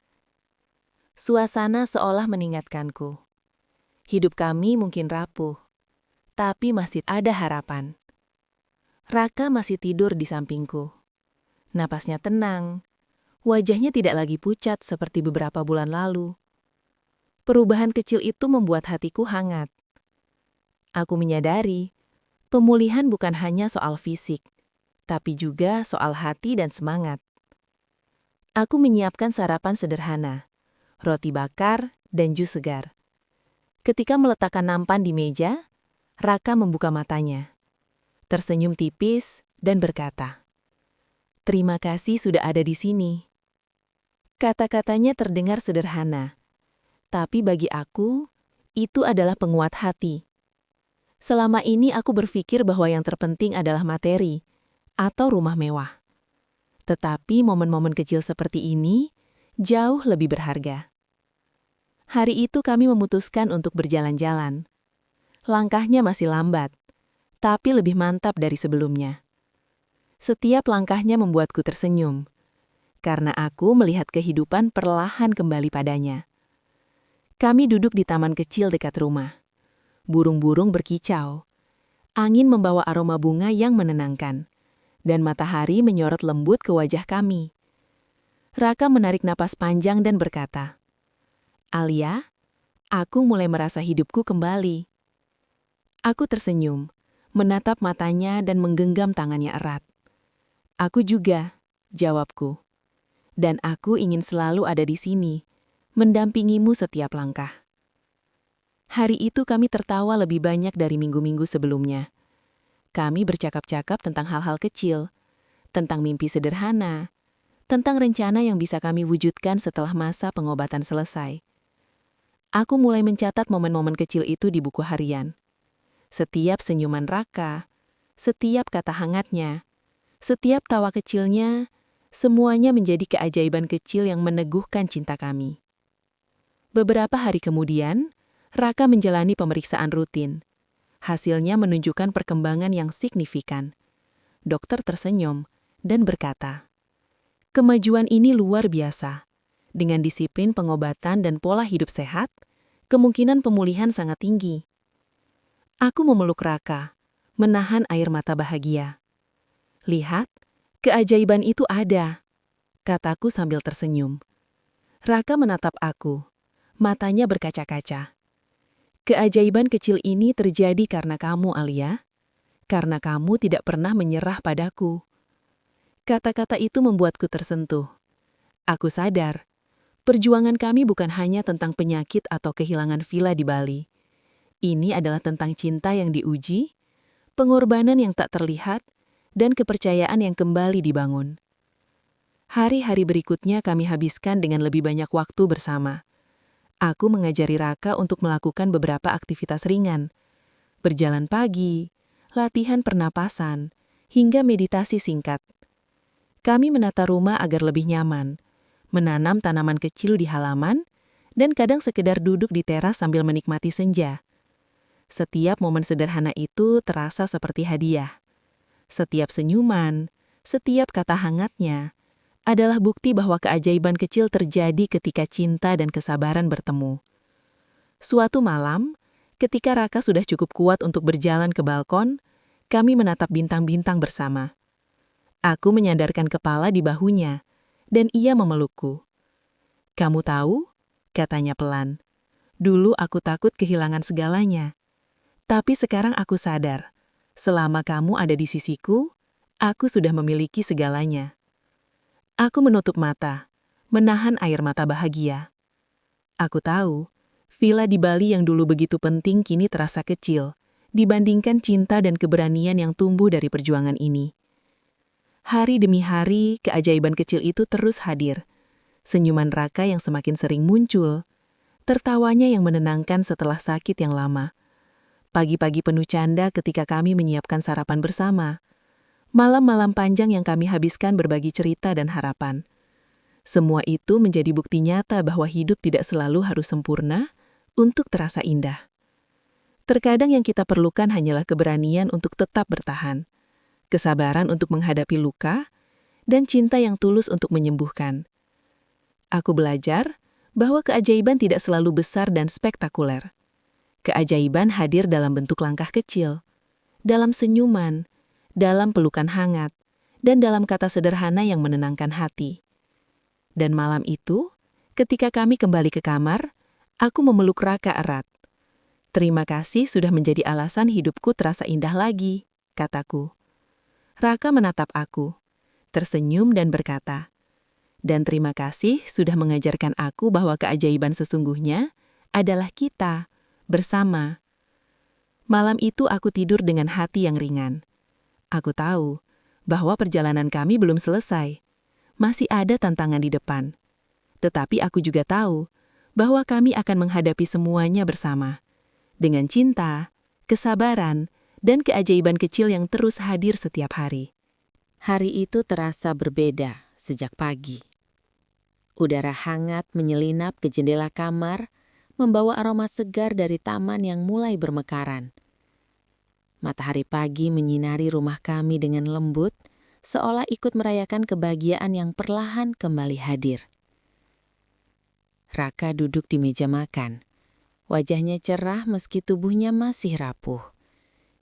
Suasana seolah mengingatkanku. Hidup kami mungkin rapuh, tapi masih ada harapan. Raka masih tidur di sampingku. Napasnya tenang, wajahnya tidak lagi pucat seperti beberapa bulan lalu. Perubahan kecil itu membuat hatiku hangat. Aku menyadari, pemulihan bukan hanya soal fisik, tapi juga soal hati dan semangat. Aku menyiapkan sarapan sederhana, roti bakar dan jus segar. Ketika meletakkan nampan di meja, Raka membuka matanya, tersenyum tipis dan berkata, "Terima kasih sudah ada di sini." Kata-katanya terdengar sederhana, tapi bagi aku, itu adalah penguat hati. Selama ini aku berpikir bahwa yang terpenting adalah materi atau rumah mewah. Tetapi momen-momen kecil seperti ini jauh lebih berharga. Hari itu kami memutuskan untuk berjalan-jalan. Langkahnya masih lambat, tapi lebih mantap dari sebelumnya. Setiap langkahnya membuatku tersenyum, karena aku melihat kehidupan perlahan kembali padanya. Kami duduk di taman kecil dekat rumah. Burung-burung berkicau. Angin membawa aroma bunga yang menenangkan, dan matahari menyorot lembut ke wajah kami. Raka menarik napas panjang dan berkata, "Alia, aku mulai merasa hidupku kembali." Aku tersenyum, menatap matanya dan menggenggam tangannya erat. "Aku juga," jawabku. "Dan aku ingin selalu ada di sini, mendampingimu setiap langkah." Hari itu kami tertawa lebih banyak dari minggu-minggu sebelumnya. Kami bercakap-cakap tentang hal-hal kecil, tentang mimpi sederhana, tentang rencana yang bisa kami wujudkan setelah masa pengobatan selesai. Aku mulai mencatat momen-momen kecil itu di buku harian. Setiap senyuman Raka, setiap kata hangatnya, setiap tawa kecilnya, semuanya menjadi keajaiban kecil yang meneguhkan cinta kami. Beberapa hari kemudian, Raka menjalani pemeriksaan rutin. Hasilnya menunjukkan perkembangan yang signifikan. Dokter tersenyum dan berkata, "Kemajuan ini luar biasa. Dengan disiplin pengobatan dan pola hidup sehat, kemungkinan pemulihan sangat tinggi." Aku memeluk Raka, menahan air mata bahagia. "Lihat, keajaiban itu ada," kataku sambil tersenyum. Raka menatap aku, matanya berkaca-kaca. "Keajaiban kecil ini terjadi karena kamu, Alia. Karena kamu tidak pernah menyerah padaku." Kata-kata itu membuatku tersentuh. Aku sadar, perjuangan kami bukan hanya tentang penyakit atau kehilangan villa di Bali. Ini adalah tentang cinta yang diuji, pengorbanan yang tak terlihat, dan kepercayaan yang kembali dibangun. Hari-hari berikutnya kami habiskan dengan lebih banyak waktu bersama. Aku mengajari Raka untuk melakukan beberapa aktivitas ringan, berjalan pagi, latihan pernapasan, hingga meditasi singkat. Kami menata rumah agar lebih nyaman, menanam tanaman kecil di halaman, dan kadang sekedar duduk di teras sambil menikmati senja. Setiap momen sederhana itu terasa seperti hadiah. Setiap senyuman, setiap kata hangatnya, adalah bukti bahwa keajaiban kecil terjadi ketika cinta dan kesabaran bertemu. Suatu malam, ketika Raka sudah cukup kuat untuk berjalan ke balkon, kami menatap bintang-bintang bersama. Aku menyandarkan kepala di bahunya, dan ia memelukku. "Kamu tahu?" katanya pelan. "Dulu aku takut kehilangan segalanya. Tapi sekarang aku sadar, selama kamu ada di sisiku, aku sudah memiliki segalanya." Aku menutup mata, menahan air mata bahagia. Aku tahu, villa di Bali yang dulu begitu penting kini terasa kecil, dibandingkan cinta dan keberanian yang tumbuh dari perjuangan ini. Hari demi hari, keajaiban kecil itu terus hadir. Senyuman Raka yang semakin sering muncul, tertawanya yang menenangkan setelah sakit yang lama. Pagi-pagi penuh canda ketika kami menyiapkan sarapan bersama. Malam-malam panjang yang kami habiskan berbagi cerita dan harapan. Semua itu menjadi bukti nyata bahwa hidup tidak selalu harus sempurna untuk terasa indah. Terkadang yang kita perlukan hanyalah keberanian untuk tetap bertahan, kesabaran untuk menghadapi luka, dan cinta yang tulus untuk menyembuhkan. Aku belajar bahwa keajaiban tidak selalu besar dan spektakuler. Keajaiban hadir dalam bentuk langkah kecil, dalam senyuman, dalam pelukan hangat, dan dalam kata sederhana yang menenangkan hati. Dan malam itu, ketika kami kembali ke kamar, aku memeluk Raka erat. "Terima kasih sudah menjadi alasan hidupku terasa indah lagi," kataku. Raka menatap aku, tersenyum dan berkata, "Dan terima kasih sudah mengajarkan aku bahwa keajaiban sesungguhnya adalah kita, bersama." Malam itu aku tidur dengan hati yang ringan. Aku tahu bahwa perjalanan kami belum selesai. Masih ada tantangan di depan. Tetapi aku juga tahu bahwa kami akan menghadapi semuanya bersama. Dengan cinta, kesabaran, dan keajaiban kecil yang terus hadir setiap hari. Hari itu terasa berbeda sejak pagi. Udara hangat menyelinap ke jendela kamar, membawa aroma segar dari taman yang mulai bermekaran. Matahari pagi menyinari rumah kami dengan lembut, seolah ikut merayakan kebahagiaan yang perlahan kembali hadir. Raka duduk di meja makan. Wajahnya cerah meski tubuhnya masih rapuh.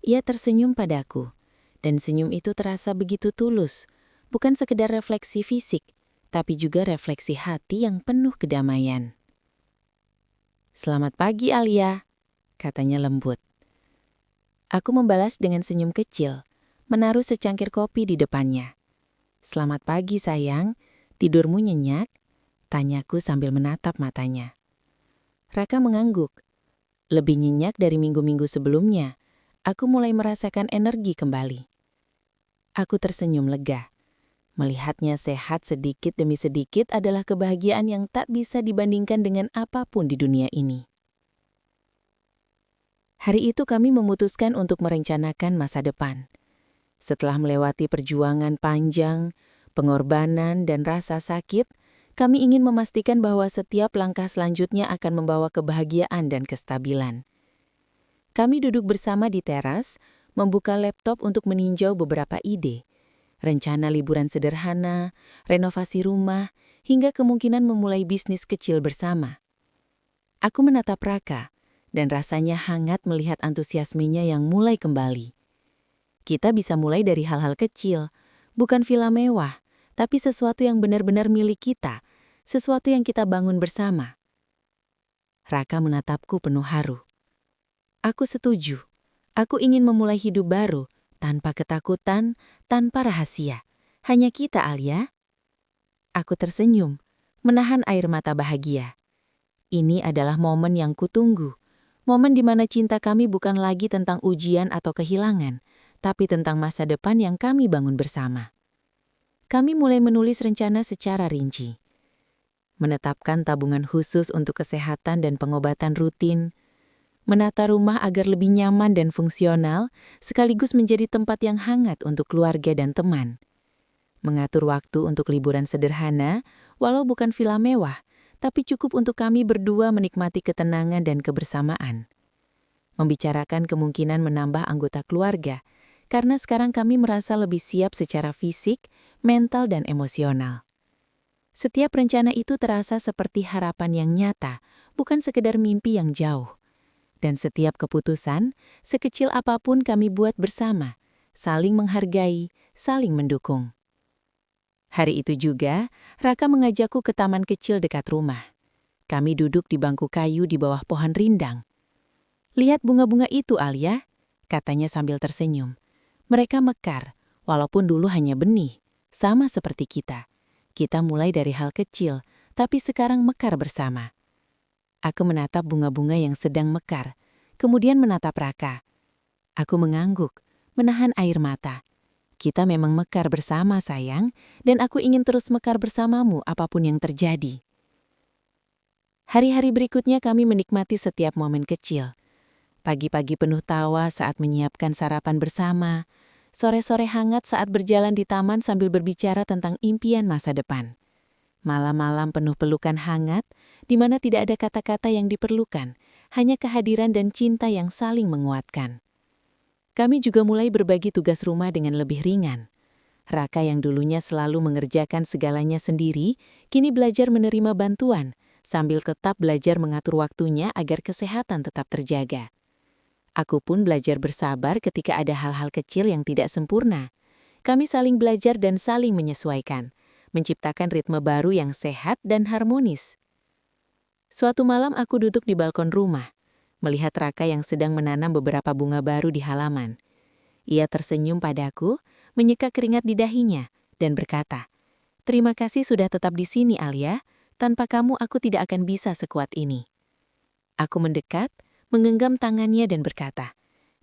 Ia tersenyum padaku, dan senyum itu terasa begitu tulus, bukan sekedar refleksi fisik, tapi juga refleksi hati yang penuh kedamaian. "Selamat pagi, Alia," katanya lembut. Aku membalas dengan senyum kecil, menaruh secangkir kopi di depannya. "Selamat pagi, sayang. Tidurmu nyenyak?" tanyaku sambil menatap matanya. Raka mengangguk. Lebih nyenyak dari minggu-minggu sebelumnya. Aku mulai merasakan energi kembali. Aku tersenyum lega. Melihatnya sehat sedikit demi sedikit adalah kebahagiaan yang tak bisa dibandingkan dengan apapun di dunia ini. Hari itu kami memutuskan untuk merencanakan masa depan. Setelah melewati perjuangan panjang, pengorbanan, dan rasa sakit, kami ingin memastikan bahwa setiap langkah selanjutnya akan membawa kebahagiaan dan kestabilan. Kami duduk bersama di teras, membuka laptop untuk meninjau beberapa ide, rencana liburan sederhana, renovasi rumah, hingga kemungkinan memulai bisnis kecil bersama. Aku menatap Raka, dan rasanya hangat melihat antusiasmenya yang mulai kembali. Kita bisa mulai dari hal-hal kecil, bukan villa mewah, tapi sesuatu yang benar-benar milik kita, sesuatu yang kita bangun bersama. Raka menatapku penuh haru. Aku setuju. Aku ingin memulai hidup baru, tanpa ketakutan, tanpa rahasia. Hanya kita, Alia. Aku tersenyum, menahan air mata bahagia. Ini adalah momen yang kutunggu. Momen di mana cinta kami bukan lagi tentang ujian atau kehilangan, tapi tentang masa depan yang kami bangun bersama. Kami mulai menulis rencana secara rinci. menetapkan tabungan khusus untuk kesehatan dan pengobatan rutin, menata rumah agar lebih nyaman dan fungsional, sekaligus menjadi tempat yang hangat untuk keluarga dan teman. Mengatur waktu untuk liburan sederhana, walau bukan villa mewah, tapi cukup untuk kami berdua menikmati ketenangan dan kebersamaan. Membicarakan kemungkinan menambah anggota keluarga, karena sekarang kami merasa lebih siap secara fisik, mental, dan emosional. Setiap rencana itu terasa seperti harapan yang nyata, bukan sekedar mimpi yang jauh. Dan setiap keputusan, sekecil apapun kami buat bersama, saling menghargai, saling mendukung. Hari itu juga, Raka mengajakku ke taman kecil dekat rumah. Kami duduk di bangku kayu di bawah pohon rindang. "Lihat bunga-bunga itu, Alia," katanya sambil tersenyum. "Mereka mekar, walaupun dulu hanya benih, sama seperti kita. Kita mulai dari hal kecil, tapi sekarang mekar bersama." Aku menatap bunga-bunga yang sedang mekar, kemudian menatap Raka. Aku mengangguk, menahan air mata. Kita memang mekar bersama, sayang, dan aku ingin terus mekar bersamamu apapun yang terjadi. Hari-hari berikutnya kami menikmati setiap momen kecil. Pagi-pagi penuh tawa saat menyiapkan sarapan bersama, sore-sore hangat saat berjalan di taman sambil berbicara tentang impian masa depan. Malam-malam penuh pelukan hangat, di mana tidak ada kata-kata yang diperlukan, hanya kehadiran dan cinta yang saling menguatkan. Kami juga mulai berbagi tugas rumah dengan lebih ringan. Raka yang dulunya selalu mengerjakan segalanya sendiri, kini belajar menerima bantuan, sambil tetap belajar mengatur waktunya agar kesehatan tetap terjaga. Aku pun belajar bersabar ketika ada hal-hal kecil yang tidak sempurna. Kami saling belajar dan saling menyesuaikan, menciptakan ritme baru yang sehat dan harmonis. Suatu malam aku duduk di balkon rumah, melihat Raka yang sedang menanam beberapa bunga baru di halaman. Ia tersenyum padaku, menyeka keringat di dahinya, dan berkata, "Terima kasih sudah tetap di sini, Alia. Tanpa kamu aku tidak akan bisa sekuat ini." Aku mendekat, menggenggam tangannya dan berkata,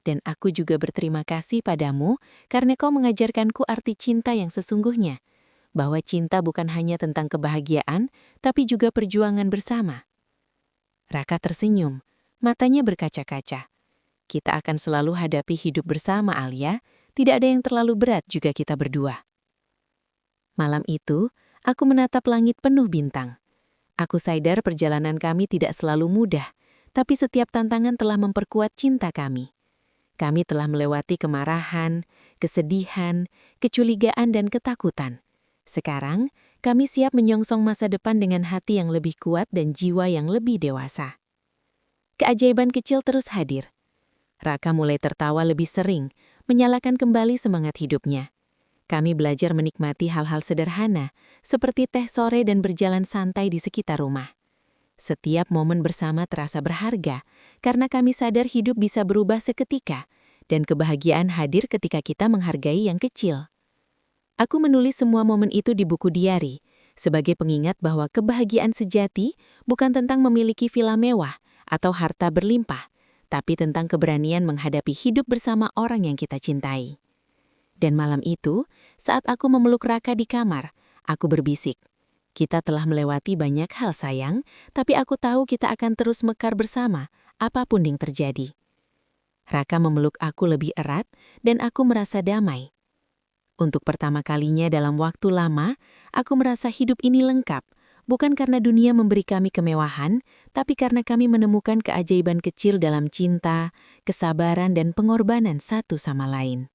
"Dan aku juga berterima kasih padamu karena kau mengajarkanku arti cinta yang sesungguhnya, bahwa cinta bukan hanya tentang kebahagiaan, tapi juga perjuangan bersama." Raka tersenyum, matanya berkaca-kaca. "Kita akan selalu hadapi hidup bersama, Alia. Tidak ada yang terlalu berat juga kita berdua." Malam itu, aku menatap langit penuh bintang. Aku sadar perjalanan kami tidak selalu mudah, tapi setiap tantangan telah memperkuat cinta kami. Kami telah melewati kemarahan, kesedihan, kecurigaan, dan ketakutan. Sekarang, kami siap menyongsong masa depan dengan hati yang lebih kuat dan jiwa yang lebih dewasa. Keajaiban kecil terus hadir. Raka mulai tertawa lebih sering, menyalakan kembali semangat hidupnya. Kami belajar menikmati hal-hal sederhana, seperti teh sore dan berjalan santai di sekitar rumah. Setiap momen bersama terasa berharga, karena kami sadar hidup bisa berubah seketika, dan kebahagiaan hadir ketika kita menghargai yang kecil. Aku menulis semua momen itu di buku diari, sebagai pengingat bahwa kebahagiaan sejati bukan tentang memiliki villa mewah atau harta berlimpah, tapi tentang keberanian menghadapi hidup bersama orang yang kita cintai. Dan malam itu, saat aku memeluk Raka di kamar, aku berbisik, "Kita telah melewati banyak hal, sayang, tapi aku tahu kita akan terus mekar bersama, apapun yang terjadi." Raka memeluk aku lebih erat, dan aku merasa damai. Untuk pertama kalinya dalam waktu lama, aku merasa hidup ini lengkap, bukan karena dunia memberi kami kemewahan, tapi karena kami menemukan keajaiban kecil dalam cinta, kesabaran, dan pengorbanan satu sama lain.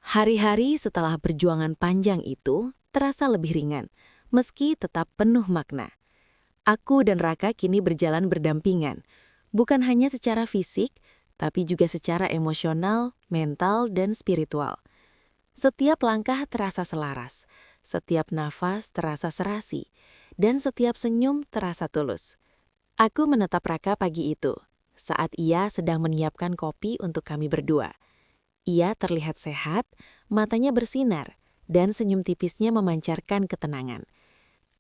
Hari-hari setelah perjuangan panjang itu terasa lebih ringan, meski tetap penuh makna. Aku dan Raka kini berjalan berdampingan, bukan hanya secara fisik, tapi juga secara emosional, mental, dan spiritual. Setiap langkah terasa selaras, setiap nafas terasa serasi, dan setiap senyum terasa tulus. Aku menatap Raka pagi itu, saat ia sedang menyiapkan kopi untuk kami berdua. Ia terlihat sehat, matanya bersinar, dan senyum tipisnya memancarkan ketenangan.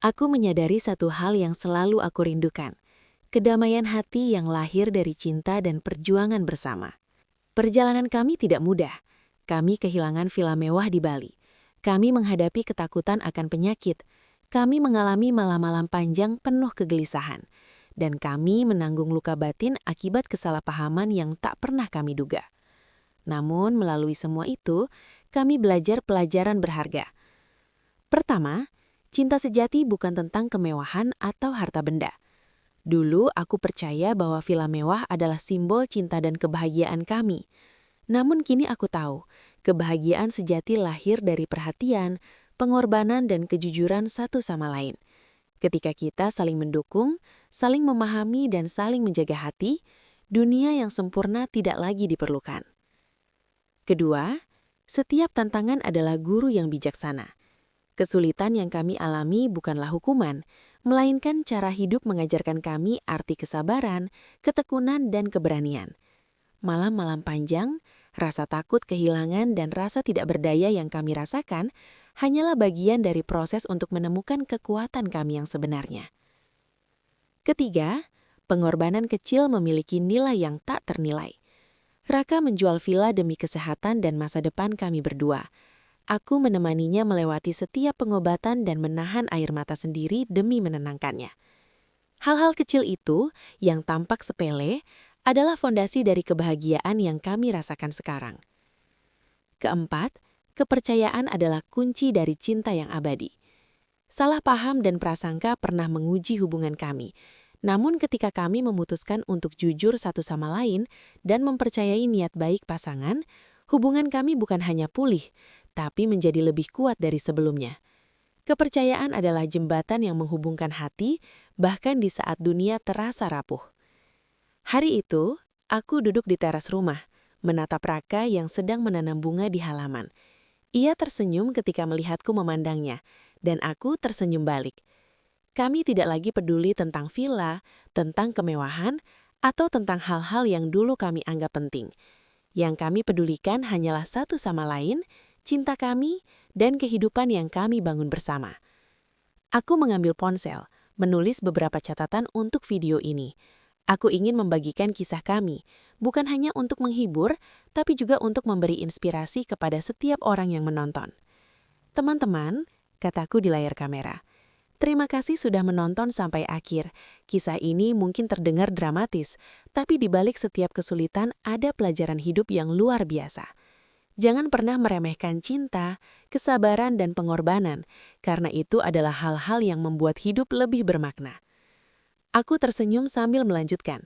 Aku menyadari satu hal yang selalu aku rindukan, kedamaian hati yang lahir dari cinta dan perjuangan bersama. Perjalanan kami tidak mudah. Kami kehilangan villa mewah di Bali. Kami menghadapi ketakutan akan penyakit, Kami mengalami malam-malam panjang penuh kegelisahan, dan kami menanggung luka batin akibat kesalahpahaman yang tak pernah kami duga. Namun, melalui semua itu, kami belajar pelajaran berharga. Pertama, cinta sejati bukan tentang kemewahan atau harta benda. Dulu aku percaya bahwa villa mewah adalah simbol cinta dan kebahagiaan kami. Namun kini aku tahu, kebahagiaan sejati lahir dari perhatian, pengorbanan dan kejujuran satu sama lain. Ketika kita saling mendukung, saling memahami dan saling menjaga hati, dunia yang sempurna tidak lagi diperlukan. Kedua, setiap tantangan adalah guru yang bijaksana. Kesulitan yang kami alami bukanlah hukuman, melainkan cara hidup mengajarkan kami arti kesabaran, ketekunan, dan keberanian. Malam-malam panjang, rasa takut kehilangan dan rasa tidak berdaya yang kami rasakan hanyalah bagian dari proses untuk menemukan kekuatan kami yang sebenarnya. Ketiga, pengorbanan kecil memiliki nilai yang tak ternilai. Raka menjual villa demi kesehatan dan masa depan kami berdua. Aku menemaninya melewati setiap pengobatan dan menahan air mata sendiri demi menenangkannya. Hal-hal kecil itu, yang tampak sepele, adalah fondasi dari kebahagiaan yang kami rasakan sekarang. Keempat, kepercayaan adalah kunci dari cinta yang abadi. Salah paham dan prasangka pernah menguji hubungan kami, namun ketika kami memutuskan untuk jujur satu sama lain dan mempercayai niat baik pasangan, hubungan kami bukan hanya pulih, tapi menjadi lebih kuat dari sebelumnya. Kepercayaan adalah jembatan yang menghubungkan hati, bahkan di saat dunia terasa rapuh. Hari itu, aku duduk di teras rumah, menatap Raka yang sedang menanam bunga di halaman. Ia tersenyum ketika melihatku memandangnya, dan aku tersenyum balik. Kami tidak lagi peduli tentang villa, tentang kemewahan, atau tentang hal-hal yang dulu kami anggap penting. Yang kami pedulikan hanyalah satu sama lain, cinta kami, dan kehidupan yang kami bangun bersama. Aku mengambil ponsel, menulis beberapa catatan untuk video ini. Aku ingin membagikan kisah kami, bukan hanya untuk menghibur, tapi juga untuk memberi inspirasi kepada setiap orang yang menonton. Teman-teman, kataku di layar kamera, terima kasih sudah menonton sampai akhir. Kisah ini mungkin terdengar dramatis, tapi di balik setiap kesulitan ada pelajaran hidup yang luar biasa. Jangan pernah meremehkan cinta, kesabaran, dan pengorbanan, karena itu adalah hal-hal yang membuat hidup lebih bermakna. Aku tersenyum sambil melanjutkan.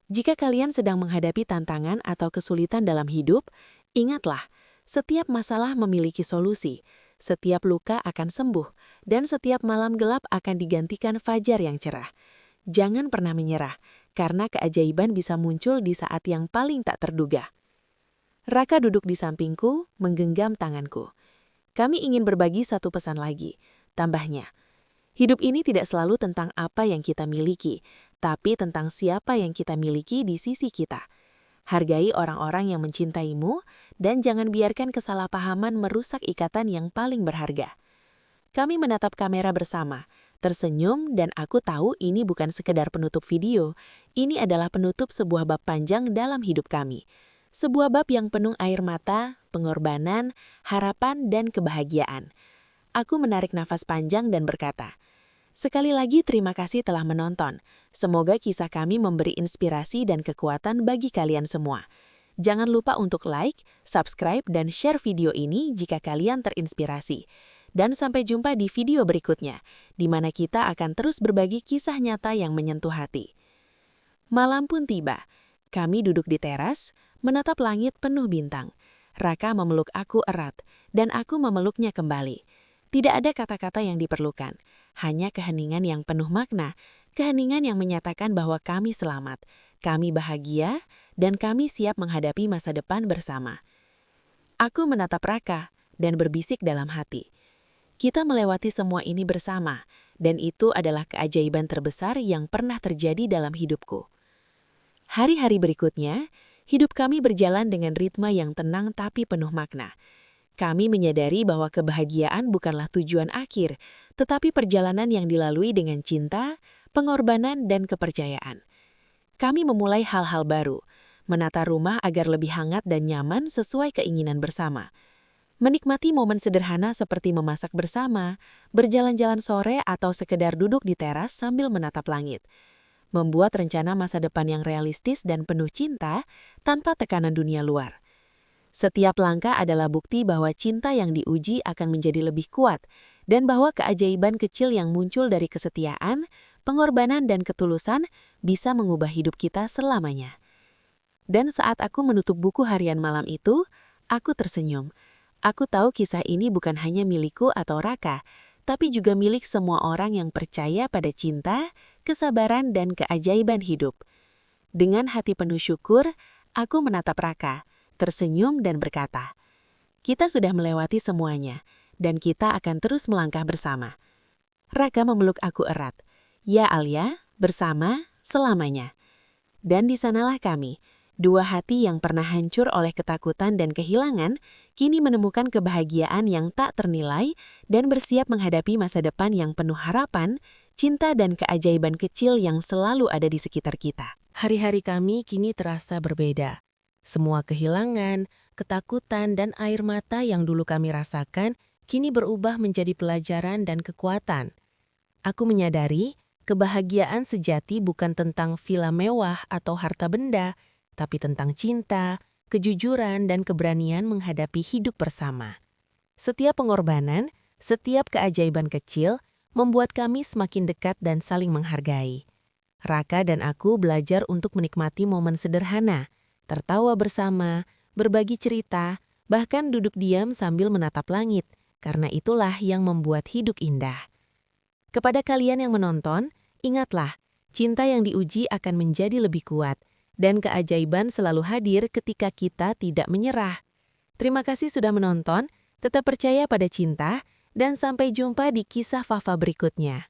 Jika kalian sedang menghadapi tantangan atau kesulitan dalam hidup, ingatlah, setiap masalah memiliki solusi, setiap luka akan sembuh, dan setiap malam gelap akan digantikan fajar yang cerah. Jangan pernah menyerah, karena keajaiban bisa muncul di saat yang paling tak terduga. Raka duduk di sampingku, menggenggam tanganku. Kami ingin berbagi satu pesan lagi, tambahnya. Hidup ini tidak selalu tentang apa yang kita miliki, tapi tentang siapa yang kita miliki di sisi kita. Hargai orang-orang yang mencintaimu, dan jangan biarkan kesalahpahaman merusak ikatan yang paling berharga. Kami menatap kamera bersama, tersenyum, dan aku tahu ini bukan sekedar penutup video, ini adalah penutup sebuah bab panjang dalam hidup kami. Sebuah bab yang penuh air mata, pengorbanan, harapan, dan kebahagiaan. Aku menarik nafas panjang dan berkata, sekali lagi terima kasih telah menonton. Semoga kisah kami memberi inspirasi dan kekuatan bagi kalian semua. Jangan lupa untuk like, subscribe, dan share video ini jika kalian terinspirasi. Dan sampai jumpa di video berikutnya, di mana kita akan terus berbagi kisah nyata yang menyentuh hati. Malam pun tiba. Kami duduk di teras, menatap langit penuh bintang. Raka memeluk aku erat, dan aku memeluknya kembali. Tidak ada kata-kata yang diperlukan, hanya keheningan yang penuh makna, keheningan yang menyatakan bahwa kami selamat, kami bahagia, dan kami siap menghadapi masa depan bersama. Aku menatap Raka dan berbisik dalam hati. Kita melewati semua ini bersama, dan itu adalah keajaiban terbesar yang pernah terjadi dalam hidupku. Hari-hari berikutnya, hidup kami berjalan dengan ritme yang tenang tapi penuh makna. Kami menyadari bahwa kebahagiaan bukanlah tujuan akhir, tetapi perjalanan yang dilalui dengan cinta, pengorbanan, dan kepercayaan. Kami memulai hal-hal baru, menata rumah agar lebih hangat dan nyaman sesuai keinginan bersama. Menikmati momen sederhana seperti memasak bersama, berjalan-jalan sore atau sekedar duduk di teras sambil menatap langit. Membuat rencana masa depan yang realistis dan penuh cinta tanpa tekanan dunia luar. Setiap langkah adalah bukti bahwa cinta yang diuji akan menjadi lebih kuat dan bahwa keajaiban kecil yang muncul dari kesetiaan, pengorbanan dan ketulusan bisa mengubah hidup kita selamanya. Dan saat aku menutup buku harian malam itu, aku tersenyum. Aku tahu kisah ini bukan hanya milikku atau Raka, tapi juga milik semua orang yang percaya pada cinta, kesabaran, dan keajaiban hidup. Dengan hati penuh syukur, aku menatap Raka, tersenyum dan berkata, "Kita sudah melewati semuanya, dan kita akan terus melangkah bersama." Raka memeluk aku erat. "Ya Alia, bersama, selamanya." Dan di sanalah kami, dua hati yang pernah hancur oleh ketakutan dan kehilangan, kini menemukan kebahagiaan yang tak ternilai dan bersiap menghadapi masa depan yang penuh harapan, cinta dan keajaiban kecil yang selalu ada di sekitar kita. Hari-hari kami kini terasa berbeda. Semua kehilangan, ketakutan, dan air mata yang dulu kami rasakan kini berubah menjadi pelajaran dan kekuatan. Aku menyadari kebahagiaan sejati bukan tentang villa mewah atau harta benda, tapi tentang cinta, kejujuran, dan keberanian menghadapi hidup bersama. Setiap pengorbanan, setiap keajaiban kecil membuat kami semakin dekat dan saling menghargai. Raka dan aku belajar untuk menikmati momen sederhana, tertawa bersama, berbagi cerita, bahkan duduk diam sambil menatap langit, karena itulah yang membuat hidup indah. Kepada kalian yang menonton, ingatlah, cinta yang diuji akan menjadi lebih kuat, dan keajaiban selalu hadir ketika kita tidak menyerah. Terima kasih sudah menonton, tetap percaya pada cinta, dan sampai jumpa di kisah Fafa berikutnya.